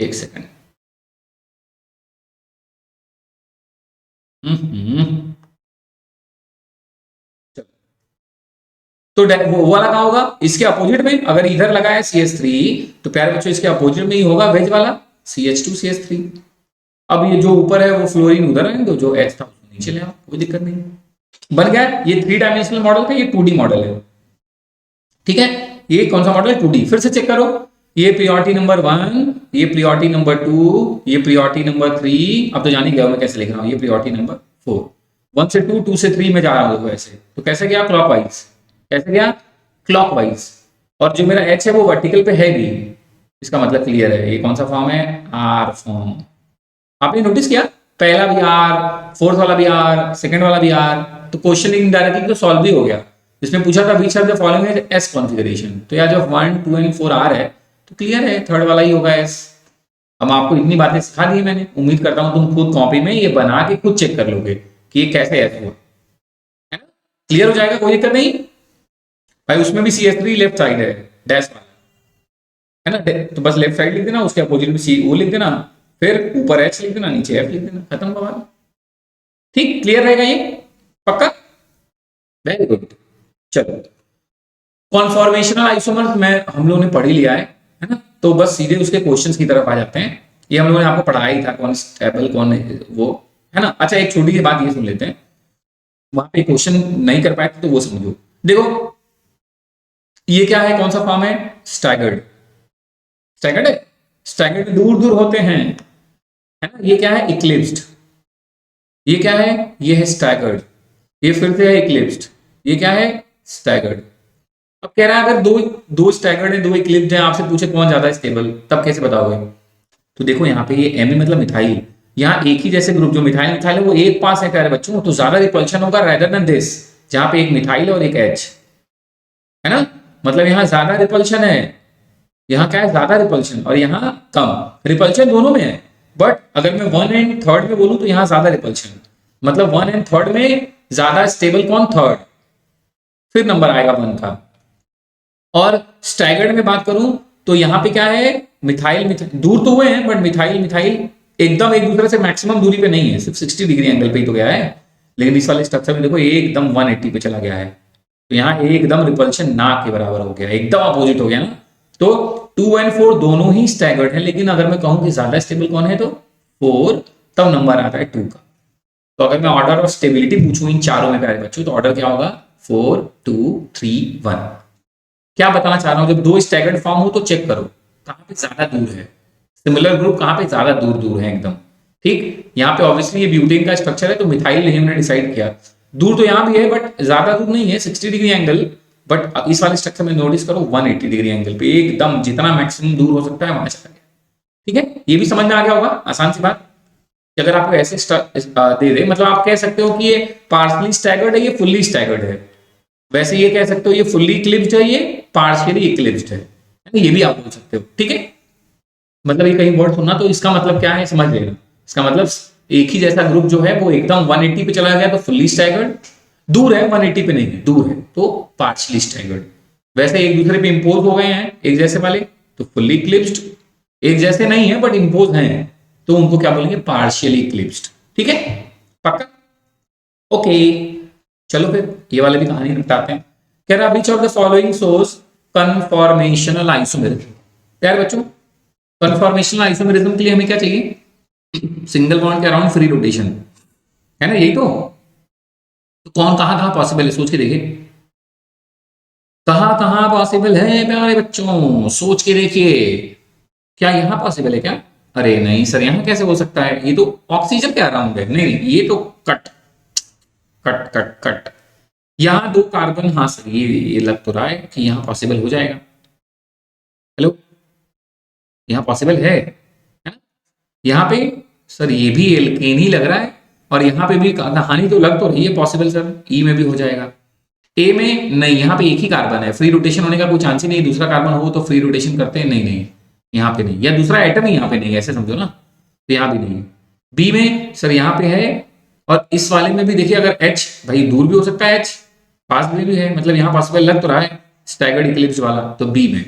एक सेकंड, तो वो वाला कहां होगा, इसके अपोजिट में। अगर इधर लगा है CH3 तो प्यारे बच्चों इसके अपोजिट में ही होगा वेज वाला CH2 CH3। अब ये जो ऊपर है वो फ्लोरीन उधर है, तो जो H था उसको नीचे ले आओ, कोई दिक्कत नहीं। बन गया, ये 3 डायमेंशनल मॉडल था, ये 2D मॉडल है। ठीक है, ये कौन सा मॉडल है, 2D। फिर से चेक करो, ये प्रियोरिटी नंबर 1, ये प्रियोरिटी नंबर 2, ये प्रियोरिटी नंबर 3। अब तो जान ही गया मैं कैसे लिख रहा हूं, ये प्रियोरिटी नंबर 4। 1 से 2, 2 से 3 में जा रहा हूं ऐसे, तो कैसे गया, क्लॉकवाइज, कैसे गया, क्लॉकवाइज। और जो मेरा H है वो वर्टिकल पे है भी, इसका मतलब क्लियर है, ये कौन सा फॉर्म है, R फॉर्म। आपने नोटिस किया, पहला भी R, फोर्थ वाला भी R, सेकंड वाला भी R, तो क्वेश्चन इनडायरेक्टली तो सॉल्व भी हो गया। इसमें पूछा था which of the following is S configuration, तो यार जब 1, 2 एंड 4 R है तो क्लियर है थर्ड वाला ही होगा S। अब आपको इतनी बातें सिखा दी मैंने, उम्मीद करता हूं तुम खुद कॉपी में ये बना के खुद चेक कर लोगे कि ये कैसे S हुआ, है ना। क्लियर हो जाएगा, कोई दिक्कत नहीं भाई। उसमें भी CH3 लेफ्ट साइड है, डैश वाला, है ना, तो बस लेफ्ट साइड लिख देना, उसके अपोजिट में C वो लिख देना, फिर ऊपर H लिख देना, नीचे F लिख देना, खत्म बात। ठीक, क्लियर रहेगा ये, पक्का, वेरी गुड। चलो, कॉन्फॉर्मेशनल आइसोमर्स में हम लोगों ने पढ़ ही लिया है ना, तो बस सीधे उसके क्वेश्चंस की तरफ आ जाते हैं। ये हम लोगों ने आपको पढ़ाया ही था, कौन स्टेबल कौन वो, है ना। अच्छा एक छोटी सी बात ये सुन लेते हैं, वहां पे क्वेश्चन नहीं कर पाए तो वो समझो। देखो ये क्या है, कौन सा फॉर्म है, स्टैगर्ड। स्टैगर्ड है, स्टैगर्ड दूर दूर होते हैं, है ना। ये क्या है, इक्लिप्स्ड। ये क्या है, ये है स्टैगर्ड। ये फिर से है इक्लिप्स्ड। ये क्या है, स्टैगर्ड। अब कह रहा है अगर दो स्टैगर्ड है, दो इक्लिप्स्ड है, आपसे पूछे कौन ज्यादा स्टेबल, तब कैसे बताओगे। तो देखो यहाँ पे ये Me मतलब मिथाइल, यहाँ एक ही जैसे ग्रुप जो मिथाइल मिथाइल है वो एक पास है प्यारे बच्चों, तो ज्यादा रिपल्शन होगा रेदर देन दिस, जहां पे एक मिथाइल है और एक H, है ना। मतलब यहाँ ज्यादा रिपल्शन है, यहाँ क्या है, ज्यादा रिपल्शन, और यहाँ कम रिपल्शन, दोनों में है। बट अगर मैं 1 एंड 3 में बोलूं तो यहाँ ज्यादा रिपल्शन, मतलब 1 एंड 3 में ज्यादा स्टेबल कौन, 3, फिर नंबर आएगा 1 का। और स्टैगर्ड में बात करूं तो यहाँ पे क्या है, मिथाइल मिथाइल दूर तो हुए हैं, बट मिथाइल मिथाइल एकदम एक दूसरे से मैक्सिमम दूरी पे नहीं है, सिर्फ 60 डिग्री एंगल पे ही तो गया है। लेकिन इस वाले स्ट्रक्चर में देखो एकदम 180 पे चला गया है, तो यहाँ एकदम रिपल्शन ना के बराबर हो गया, एकदम अपोजिट हो गया ना। तो 2 एंड 4 दोनों ही स्टैगर्ड है, लेकिन अगर मैं कहूं कि ज्यादा स्टेबल कौन है तो 4, तब नंबर आता है 2 का। तो अगर मैं ऑर्डर ऑफ स्टेबिलिटी पूछूं इन चारों में प्यारे बच्चों, तो ऑर्डर क्या होगा 4 2 3 1। क्या बताना चाह रहा हूं, जब दो स्टैगर्ड फॉर्म हो तो चेक करो कहां पे ज्यादा दूर है, सिमिलर ग्रुप कहां पे ज्यादा दूर दूर है एकदम। ठीक, यहाँ पे ऑब्वियसली ये ब्यूटेन का स्ट्रक्चर है तो मिथाइल हमने डिसाइड किया, दूर तो यहाँ भी है बट ज्यादा दूर नहीं है, 60 डिग्री एंगल। बट इस वाले स्ट्रक्चर में नोटिस करो 180 डिग्री एंगल पे, एकदम जितना मैक्सिमम दूर हो सकता है वहां चला गया। ठीक है, ये भी समझ में आ गया होगा, आसान सी बात। कि अगर आपको ऐसे दे दे, मतलब आप कह सकते हो कि ये पार्शली स्टैगर्ड है, ये फुल्ली स्टैगर्ड है। वैसे ये कह सकते हो ये फुल्ली इक्लिप्स्ड है, ये पार्शियली इक्लिप्स्ड है, ये भी आप बोल सकते हो। ठीक है, मतलब ये कहीं वर्ड सुनना तो इसका मतलब क्या है समझ लेना। इसका मतलब एक ही जैसा ग्रुप जो है वो एकदम 180 पे चला गया तो फुल्ली स्टैगर्ड, दूर है 180 पे नहीं है, दूर है तो पार्शियली स्टैगर्ड। वैसे एक दूसरे पे इंपोज हो गए हैं एक जैसे वाले तो फुल्ली इक्लिप्स्ड, एक जैसे नहीं है बट इंपोज हैं तो उनको क्या बोलेंगे पार्शियली इक्लिप्स्ड। ठीक है, पक्का, ओके। चलो फिर ये वाले भी कहानी निपटाते हैं। कह रहा which of the following shows conformational isomerism. यार बच्चों कन्फॉर्मेशनल आइसोमेरिज्म के लिए हमें क्या चाहिए, सिंगल बॉन्ड के अराउंड फ्री रोटेशन, है ना, यही तो कौन कहां कहां पॉसिबल है सोच के देखिए, कहां कहां पॉसिबल है प्यारे बच्चों, सोच के देखिए। क्या यहां पॉसिबल है क्या, अरे नहीं सर यहां कैसे हो सकता है, ये तो ऑक्सीजन के अराउंड है, नहीं नहीं ये तो कट कट कट कट। यहां दो कार्बन, हाँ सर ये लग तो रहा है कि यहां पॉसिबल हो जाएगा। हेलो, यहां पॉसिबल है ना, यहाँ पे सर ये भी एल्केन ही लग रहा है, और यहाँ पे भी कहानी तो लग तो रही है पॉसिबल सर, ई में भी हो जाएगा। ए में नहीं, यहाँ पे एक ही कार्बन है, फ्री रोटेशन होने का कोई चांस ही नहीं, दूसरा कार्बन हो तो फ्री रोटेशन करते हैं, नहीं नहीं यहाँ पे नहीं, या दूसरा एटम ही यहाँ पे नहीं, ऐसे समझो ना, तो यहाँ भी नहीं। बी में सर यहाँ पे है, और इस वाले में भी देखिए अगर एच, भाई दूर भी हो सकता है एच, पास में भी है, मतलब यहाँ पॉसिबल लग तो रहा है स्टैगर्ड इक्लिप्स वाला, तो बी में।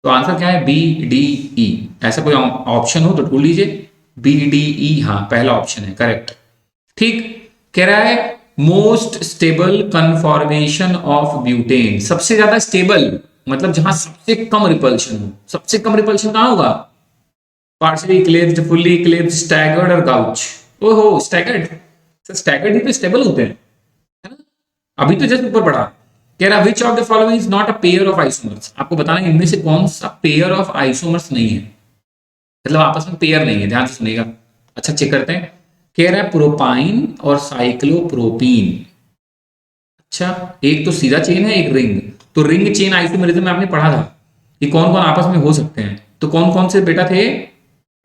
तो आंसर क्या है बी डी ई, ऐसा कोई ऑप्शन हो तो ढूंढ लीजिए, बी डी ई, हाँ पहला ऑप्शन है करेक्ट। ठीक, कह रहा है most stable conformation of butane, सबसे ज्यादा स्टेबल मतलब जहां सबसे कम रिपल्शन हो, सबसे कम रिपल्शन कहां होगा, partially eclipsed, fully eclipsed, staggered और गाउच। ओहो स्टैगर्ड, सर स्टैगर्ड ही तो स्टेबल होते हैं, है ना, अभी तो जस्ट ऊपर बढ़ा। कह रहा which of the following is not a pair of isomers, आपको बताना है इनमें से कौन सा पेयर ऑफ आइसोमर्स नहीं है, मतलब आपस में पेयर नहीं है, ध्यान से सुनिएगा। अच्छा चेक करते हैं, कह रहा है प्रोपाइन और साइक्लोप्रोपीन। अच्छा एक तो सीधा चेन है एक रिंग, तो रिंग चेन आइसोमेरिज्म में आपने पढ़ा था कि कौन कौन आपस में हो सकते हैं, तो कौन कौन से बेटा थे,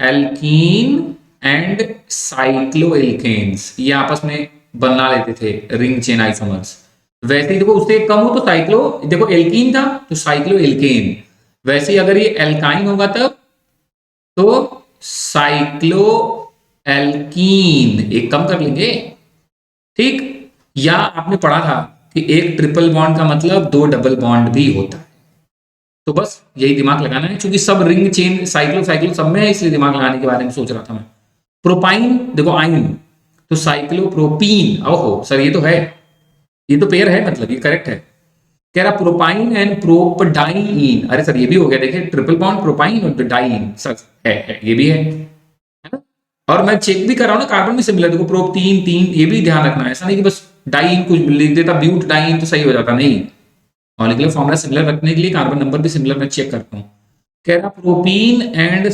एल्कीन एंड साइक्लोएल्केन्स, ये आपस में बना लेते थे रिंग चेन आइसोमर्स। वैसे ही देखो उससे कम हो तो साइक्लो, देखो एल्कीन था तो साइक्लो एल्केन, वैसे ही अगर ये एल्काइन होगा तब तो साइक्लो एल्कीन, एक कम कर लेंगे। ठीक, या आपने पढ़ा था कि एक ट्रिपल बॉन्ड का मतलब दो डबल बॉन्ड भी होता है, तो बस यही दिमाग लगाना है, क्योंकि सब रिंग चेन साइक्लो साइक्लो सब में है, इसलिए दिमाग लगाने के बारे में सोच रहा था मैं। प्रोपाइन देखो आइन, तो साइक्लोप्रोपीन, ओहो सर ये तो है, ये तो पेयर है, मतलब ये करेक्ट है। कह रहा प्रोपाइन एंड प्रोपडाइन, अरे सर ये भी हो गया, देखिए ट्रिपल बॉन्ड प्रोपाइन और डाइन, सर है ये भी है ना। और मैं चेक भी कर रहा हूँ ना, कार्बन भी सिमिलर, देखो प्रोप तीन तीन, ये भी ध्यान रखना है, ऐसा नहीं कि बस डाइन कुछ लिख देता ब्यूट डाइन तो सही हो जाता, नहीं, मॉलिक्यूलर फॉर्मूला सिमिलर रखने के लिए कार्बन नंबर भी सिमिलर मैं चेक करता हूँ। कह रहा प्रोपीन एंड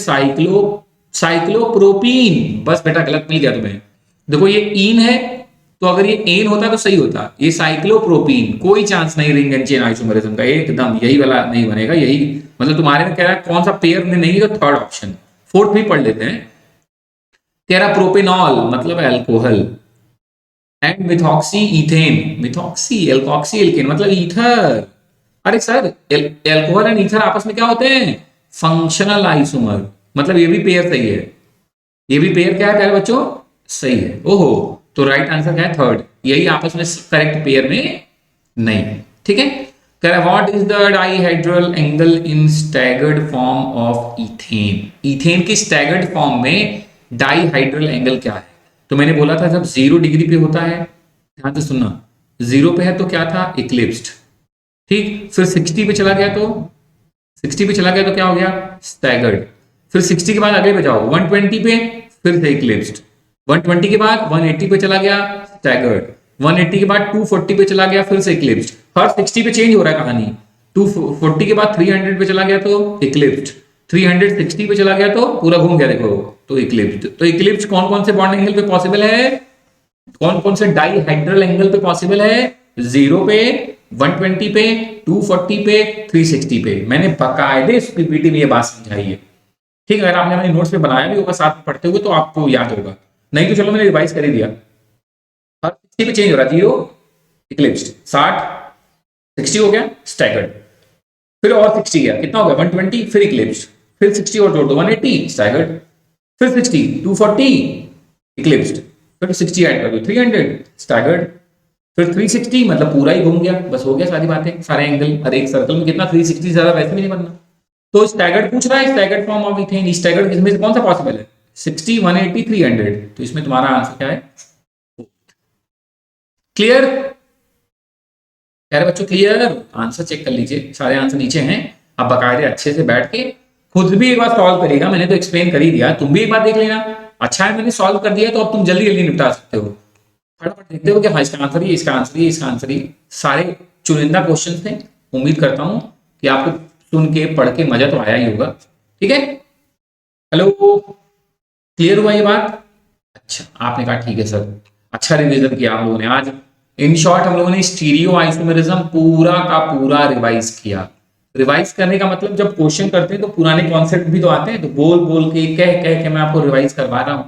साइक्लोप्रोपीन, बस बेटा गलत मिल गया तुम्हें, देखो ये इन है तो अगर ये एन होता तो सही होता, ये साइक्लोप्रोपीन, कोई चांस नहीं रिंग एंड चेन आइसोमेरिज्म का, एकदम यही वाला नहीं बनेगा, यही मतलब तुम्हारे में कह रहा है कौन सा पेयर में नहीं, तो थर्ड ऑप्शन, फोर्थ भी पढ़ लेते हैं। कह रहा प्रोपेनॉल मतलब alcohol, and methoxy ethane, methoxy alkoxy alkane मतलब ईथर, अरे सर एल्कोहल एंड ईथर आपस में क्या होते हैं, फंक्शनल आइसोमर, मतलब ये भी पेयर सही है, ये भी पेयर क्या है प्यारे बच्चों, सही है। ओहो, तो राइट आंसर क्या है थर्ड, यही आपस में करेक्ट पेयर में नहीं। ठीक है, कह रहा what is the dihedral angle in staggered form of ethane, ethane की स्टैगर्ड फॉर्म में डाइहाइड्रल एंगल क्या है, तो मैंने बोला था जब 0 डिग्री पे होता है ध्यान से सुनना, 0 पे है तो क्या था, इक्लिप्स्ड। ठीक, फिर 60 पे चला गया तो 60 पे चला गया तो क्या हो गया, स्टैगर्ड। फिर 60 के बाद आगे पे जाओ 120 पे, फिर से इक्लिप्स्ड। 120 के बाद 180 पे चला गया, स्टैगर्ड। 180 के बाद 240 पे चला गया, फिर से इक्लिप्स्ड। हर 60 पे चेंज हो रहा है कहानी। 240 के बाद 300 पे चला गया तो इक्लिप्स्ड। 360 पे चला गया तो पूरा घूम गया, देखो तो इक्लिप्स्ड। तो इक्लिप्स्ड कौन कौन से बॉन्ड एंगल पे पॉसिबल है, कौन कौन से डाइहेड्रल एंगल पे पॉसिबल है, 0 पे, 120 पे, 240 पे, 360 पे। मैंने बकायदे इस पीपीटी में ये बात समझाई है। ठीक है, अगर आपने अपने नोट्स पे बनाया भी होगा साथ में पढ़ते हुए तो आपको याद होगा, नहीं तो चलो मैंने रिवाइज कर ही दिया। हर 60 पे चेंज हो रहा, 0 इक्लिप्स्ड, 60 60 हो गया स्टैगर्ड, फिर और 60 गया, कितना हो गया 120, फिर इक्लिप्स्ड, फिर 60 और जोड़ दो 180 स्टैगर्ड, फिर 60 240 इक्लिप्स्ड, फिर 60 ऐड कर दो 300 स्टैगर्ड, फिर 360 मतलब पूरा ही घूम गया, बस हो गया सारी बातें, सारे एंगल। और एक सर्कल में कितना 360 से ज्यादा वैसे भी नहीं बनना। तो स्टैगर्ड पूछ रहा है, staggered form of methane, staggered इसमें से कौन सा पॉसिबल है, 60 180 300। तो इसमें तुम्हारा आंसर क्या है, क्लियर। यार बच्चों क्लियर, आंसर चेक कर लीजिए, सारे आंसर नीचे हैं। अब बकायदे अच्छे से बैठ के खुद भी एक बार सॉल्व करिएगा, मैंने तो एक्सप्लेन कर ही दिया, तुम भी एक बार देख लेना। अच्छा है मैंने सॉल्व कर दिया, तो अब तुम जल्दी जल्दी निपटा सकते हो। फटाफट देखते हो कि हाँ इसका आंसर ये, इसका आंसर ये, इसका आंसर ये। सारे चुनिंदा क्वेश्चन थे। उम्मीद करता हूं कि आपको सुन के पढ़ के मजा तो आया ही होगा। ठीक है, हेलो, क्लियर हुआ ये बात। अच्छा, आपने कहा ठीक है सर, अच्छा रिवीजन किया हम लोगों ने आज। इन शॉर्ट हम लोगों ने स्टीरियो आइसोमेरिज्म पूरा का पूरा रिवाइज किया। रिवाइज करने का मतलब जब क्वेश्चन करते हैं तो पुराने कॉन्सेप्ट भी तो आते हैं, तो बोल बोल के कह कह के मैं आपको रिवाइज करवा रहा हूं।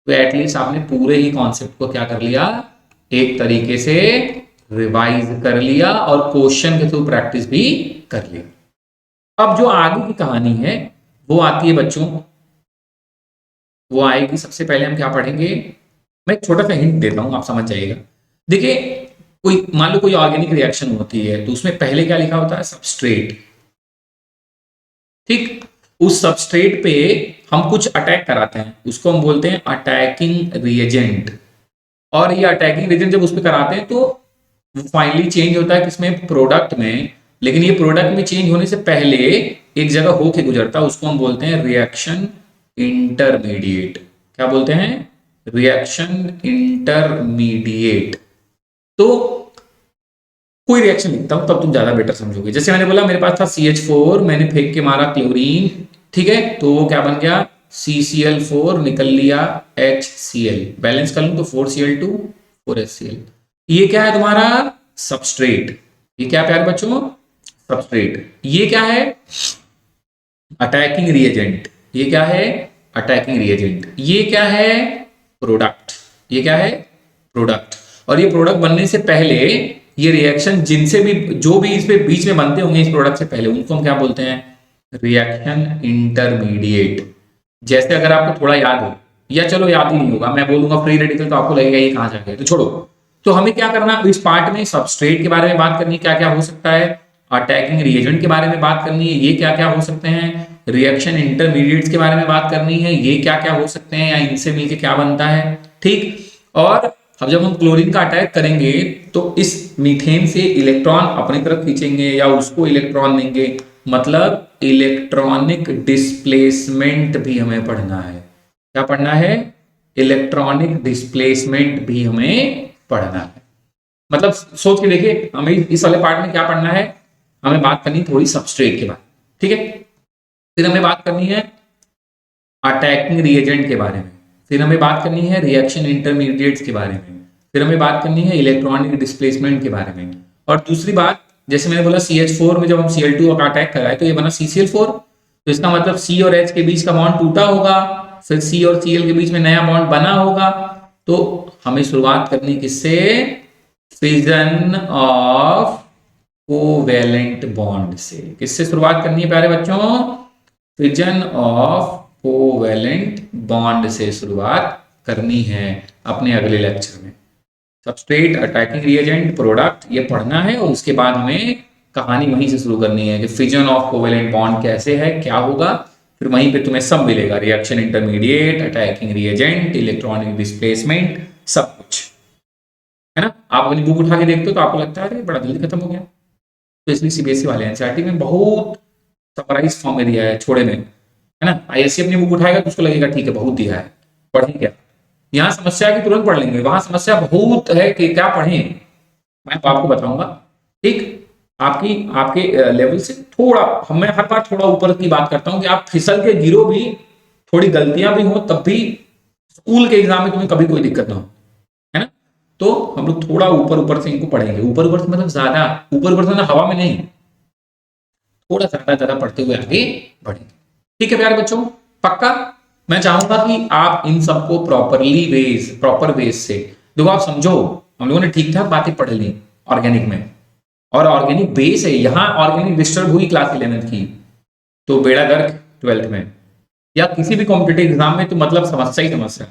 तो एटलीस्ट आपने पूरे ही कॉन्सेप्ट को क्या कर लिया, एक तरीके से रिवाइज कर लिया और क्वेश्चन के थ्रू प्रैक्टिस भी कर लिया। अब जो आगे की कहानी है वो आती है बच्चों, वो आएगी सबसे पहले हम क्या पढ़ेंगे, मैं एक छोटा सा हिंट देता हूं, आप समझ जाइएगा। देखिए, कोई मान लो कोई ऑर्गेनिक रिएक्शन होती है, तो उसमें पहले क्या लिखा होता है, सबस्ट्रेट। ठीक, उस सबस्ट्रेट पे हम कुछ अटैक कराते हैं, उसको हम बोलते हैं अटैकिंग रिएजेंट। और ये अटैकिंग रिएजेंट जब उस पर कराते हैं तो फाइनली चेंज होता है किसमें, प्रोडक्ट में। लेकिन ये प्रोडक्ट में चेंज होने से पहले एक जगह होके गुजरता है, उसको हम बोलते हैं रिएक्शन इंटरमीडिएट। क्या बोलते हैं, रिएक्शन इंटरमीडिएट। तो कोई रिएक्शन लिखता हूं तब तुम ज्यादा बेटर समझोगे। जैसे मैंने बोला मेरे पास था CH4, मैंने फेंक के मारा क्लोरीन, ठीक है, तो वो क्या बन गया, CCl4, निकल लिया HCl, बैलेंस कर लूं तो 4Cl2 4HCl। ये क्या है तुम्हारा, सबस्ट्रेट। ये क्या प्यारे बच्चों, सबस्ट्रेट। ये क्या है, अटैकिंग रिएजेंट। ये क्या है, अटैकिंग रिएजेंट। ये क्या है, प्रोडक्ट। ये क्या है, प्रोडक्ट। और ये प्रोडक्ट बनने से पहले ये रिएक्शन जिनसे भी, जो भी इस पे बीच में बनते होंगे इस प्रोडक्ट से पहले, उनको हम क्या बोलते हैं, रिएक्शन इंटरमीडिएट। जैसे अगर आपको थोड़ा याद हो, या चलो याद ही नहीं होगा, मैं बोलूंगा फ्री रेडिकल तो आपको लगेगा ये कहां जा गया, तो छोड़ो। तो हमें क्या करना, इस पार्ट में सबस्ट्रेट के बारे में बात करनी, क्या क्या हो सकता है, अटैकिंग रिएजेंट के बारे में बात करनी है, ये क्या क्या हो सकते हैं, रिएक्शन इंटरमीडिएट्स के बारे में बात करनी है, ये क्या क्या हो सकते हैं या इनसे मिलके क्या बनता है। ठीक, और अब जब हम क्लोरीन का अटैक करेंगे तो इस मीथेन से इलेक्ट्रॉन अपनी तरफ खींचेंगे या उसको इलेक्ट्रॉन देंगे, मतलब इलेक्ट्रॉनिक डिस्प्लेसमेंट भी हमें पढ़ना है। क्या पढ़ना है, इलेक्ट्रॉनिक डिस्प्लेसमेंट भी हमें पढ़ना है। मतलब सोच के देखिए, हमें इस वाले पार्ट में क्या पढ़ना है, हमें बात करनी थोड़ी सबस्ट्रेट के बारे में, ठीक है। फिर हमें बात करनी है अटैकिंग रिएजेंट के बारे में, फिर हमें बात करनी है रिएक्शन इंटरमीडिएट्स के बारे में, फिर हमें बात करनी है इलेक्ट्रॉनिक डिस्प्लेसमेंट के बारे में। और दूसरी बात, जैसे मैंने बोला CH4 में जब हम Cl2 का अटैक कराए तो ये बना CCl4, तो इसका मतलब C और H के बीच का बॉन्ड टूटा होगा, फिर C और Cl के बीच में नया बॉन्ड बना होगा। तो हमें शुरुआत करनी किससे, फिजन ऑफ कोवेलेंट बॉन्ड से। किससे शुरुआत करनी है प्यारे बच्चों, फिजन ऑफ कोवेलेंट बॉन्ड से शुरुआत करनी है अपने अगले लेक्चर में। सबस्ट्रेट, अटैकिंग रिएजेंट, प्रोडक्ट, ये पढ़ना है और उसके बाद हमें कहानी वहीं से शुरू करनी है कि फिजन ऑफ कोवेलेंट बॉन्ड कैसे है, क्या होगा। फिर वहीं पे तुम्हें सब मिलेगा, reaction intermediate, attacking reagent, electronic displacement, सब कुछ। है ना। आप अपनी बुक उठा के देखते हो तो आपको लगता है अरे बड़ा जल्दी खत्म हो गया। तो इसलिए सीबीएसई वाले एनसीईआरटी में बहुत समराइज फॉर्म में दिया है, छोड़े में, है ना। आईएससी अपनी बुक उठाएगा तो उसको लगेगा ठीक है बहुत दिया है, पढ़ें क्या। यहाँ समस्या है कि तुरंत पढ़ लेंगे, वहां समस्या बहुत है कि क्या पढ़ें, मैं तो आपको बताऊंगा। ठीक, आपकी आपके लेवल से थोड़ा, मैं हर बार थोड़ा ऊपर की बात करता हूं कि आप फिसल के गिरो भी, थोड़ी गलतियां भी हो तब भी स्कूल के एग्जाम में तुम्हें कभी कोई दिक्कत ना हो, है ना। तो हम लोग थोड़ा ऊपर ऊपर से इनको पढ़ेंगे, ऊपर ऊपर से मतलब ज्यादा ऊपर ऊपर से ना, हवा में नहीं, थोड़ा ज्यादा ज्यादा पढ़ते हुए आगे बढ़ेंगे। ठीक है प्यारे बच्चों, पक्का। मैं चाहूंगा कि आप इन सबको प्रॉपर वेज से देखो, आप समझो हम लोगों ने ठीक ठाक बातें पढ़ ली ऑर्गेनिक में, और ऑर्गेनिक बेस है, यहां ऑर्गेनिक डिस्टर्ब हुई क्लास 11th की तो बेड़ा गर्क 12th में, या किसी भी कॉम्पिटेटिव एग्जाम में तो मतलब समस्या ही समस्या,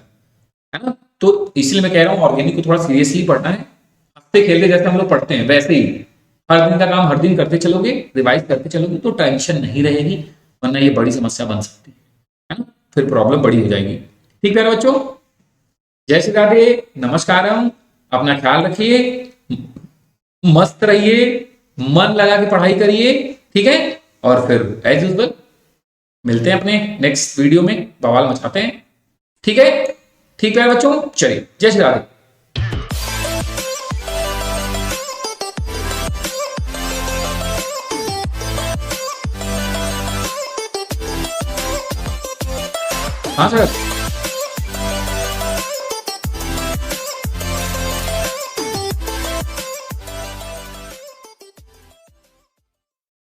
है ना। तो इसलिए मैं कह रहा हूं ऑर्गेनिक को थोड़ा सीरियसली पढ़ना है, हंसते खेलते जैसे हम लोग पढ़ते हैं वैसे ही हर दिन का काम हर दिन करते चलोगे, रिवाइज करते चलोगे तो टेंशन नहीं रहेगी, वरना ये बड़ी समस्या बन सकती है ना, फिर प्रॉब्लम बड़ी हो जाएगी। ठीक है बच्चों, जय श्री राधे, नमस्कारम, अपना ख्याल रखिए, मस्त रहिए, मन लगा के पढ़ाई करिए, ठीक है। और फिर एज यूजुअल मिलते हैं अपने नेक्स्ट वीडियो में, बवाल मचाते हैं, ठीक है। ठीक है बच्चों, चलिए जय श्री राधे। हाँ सर।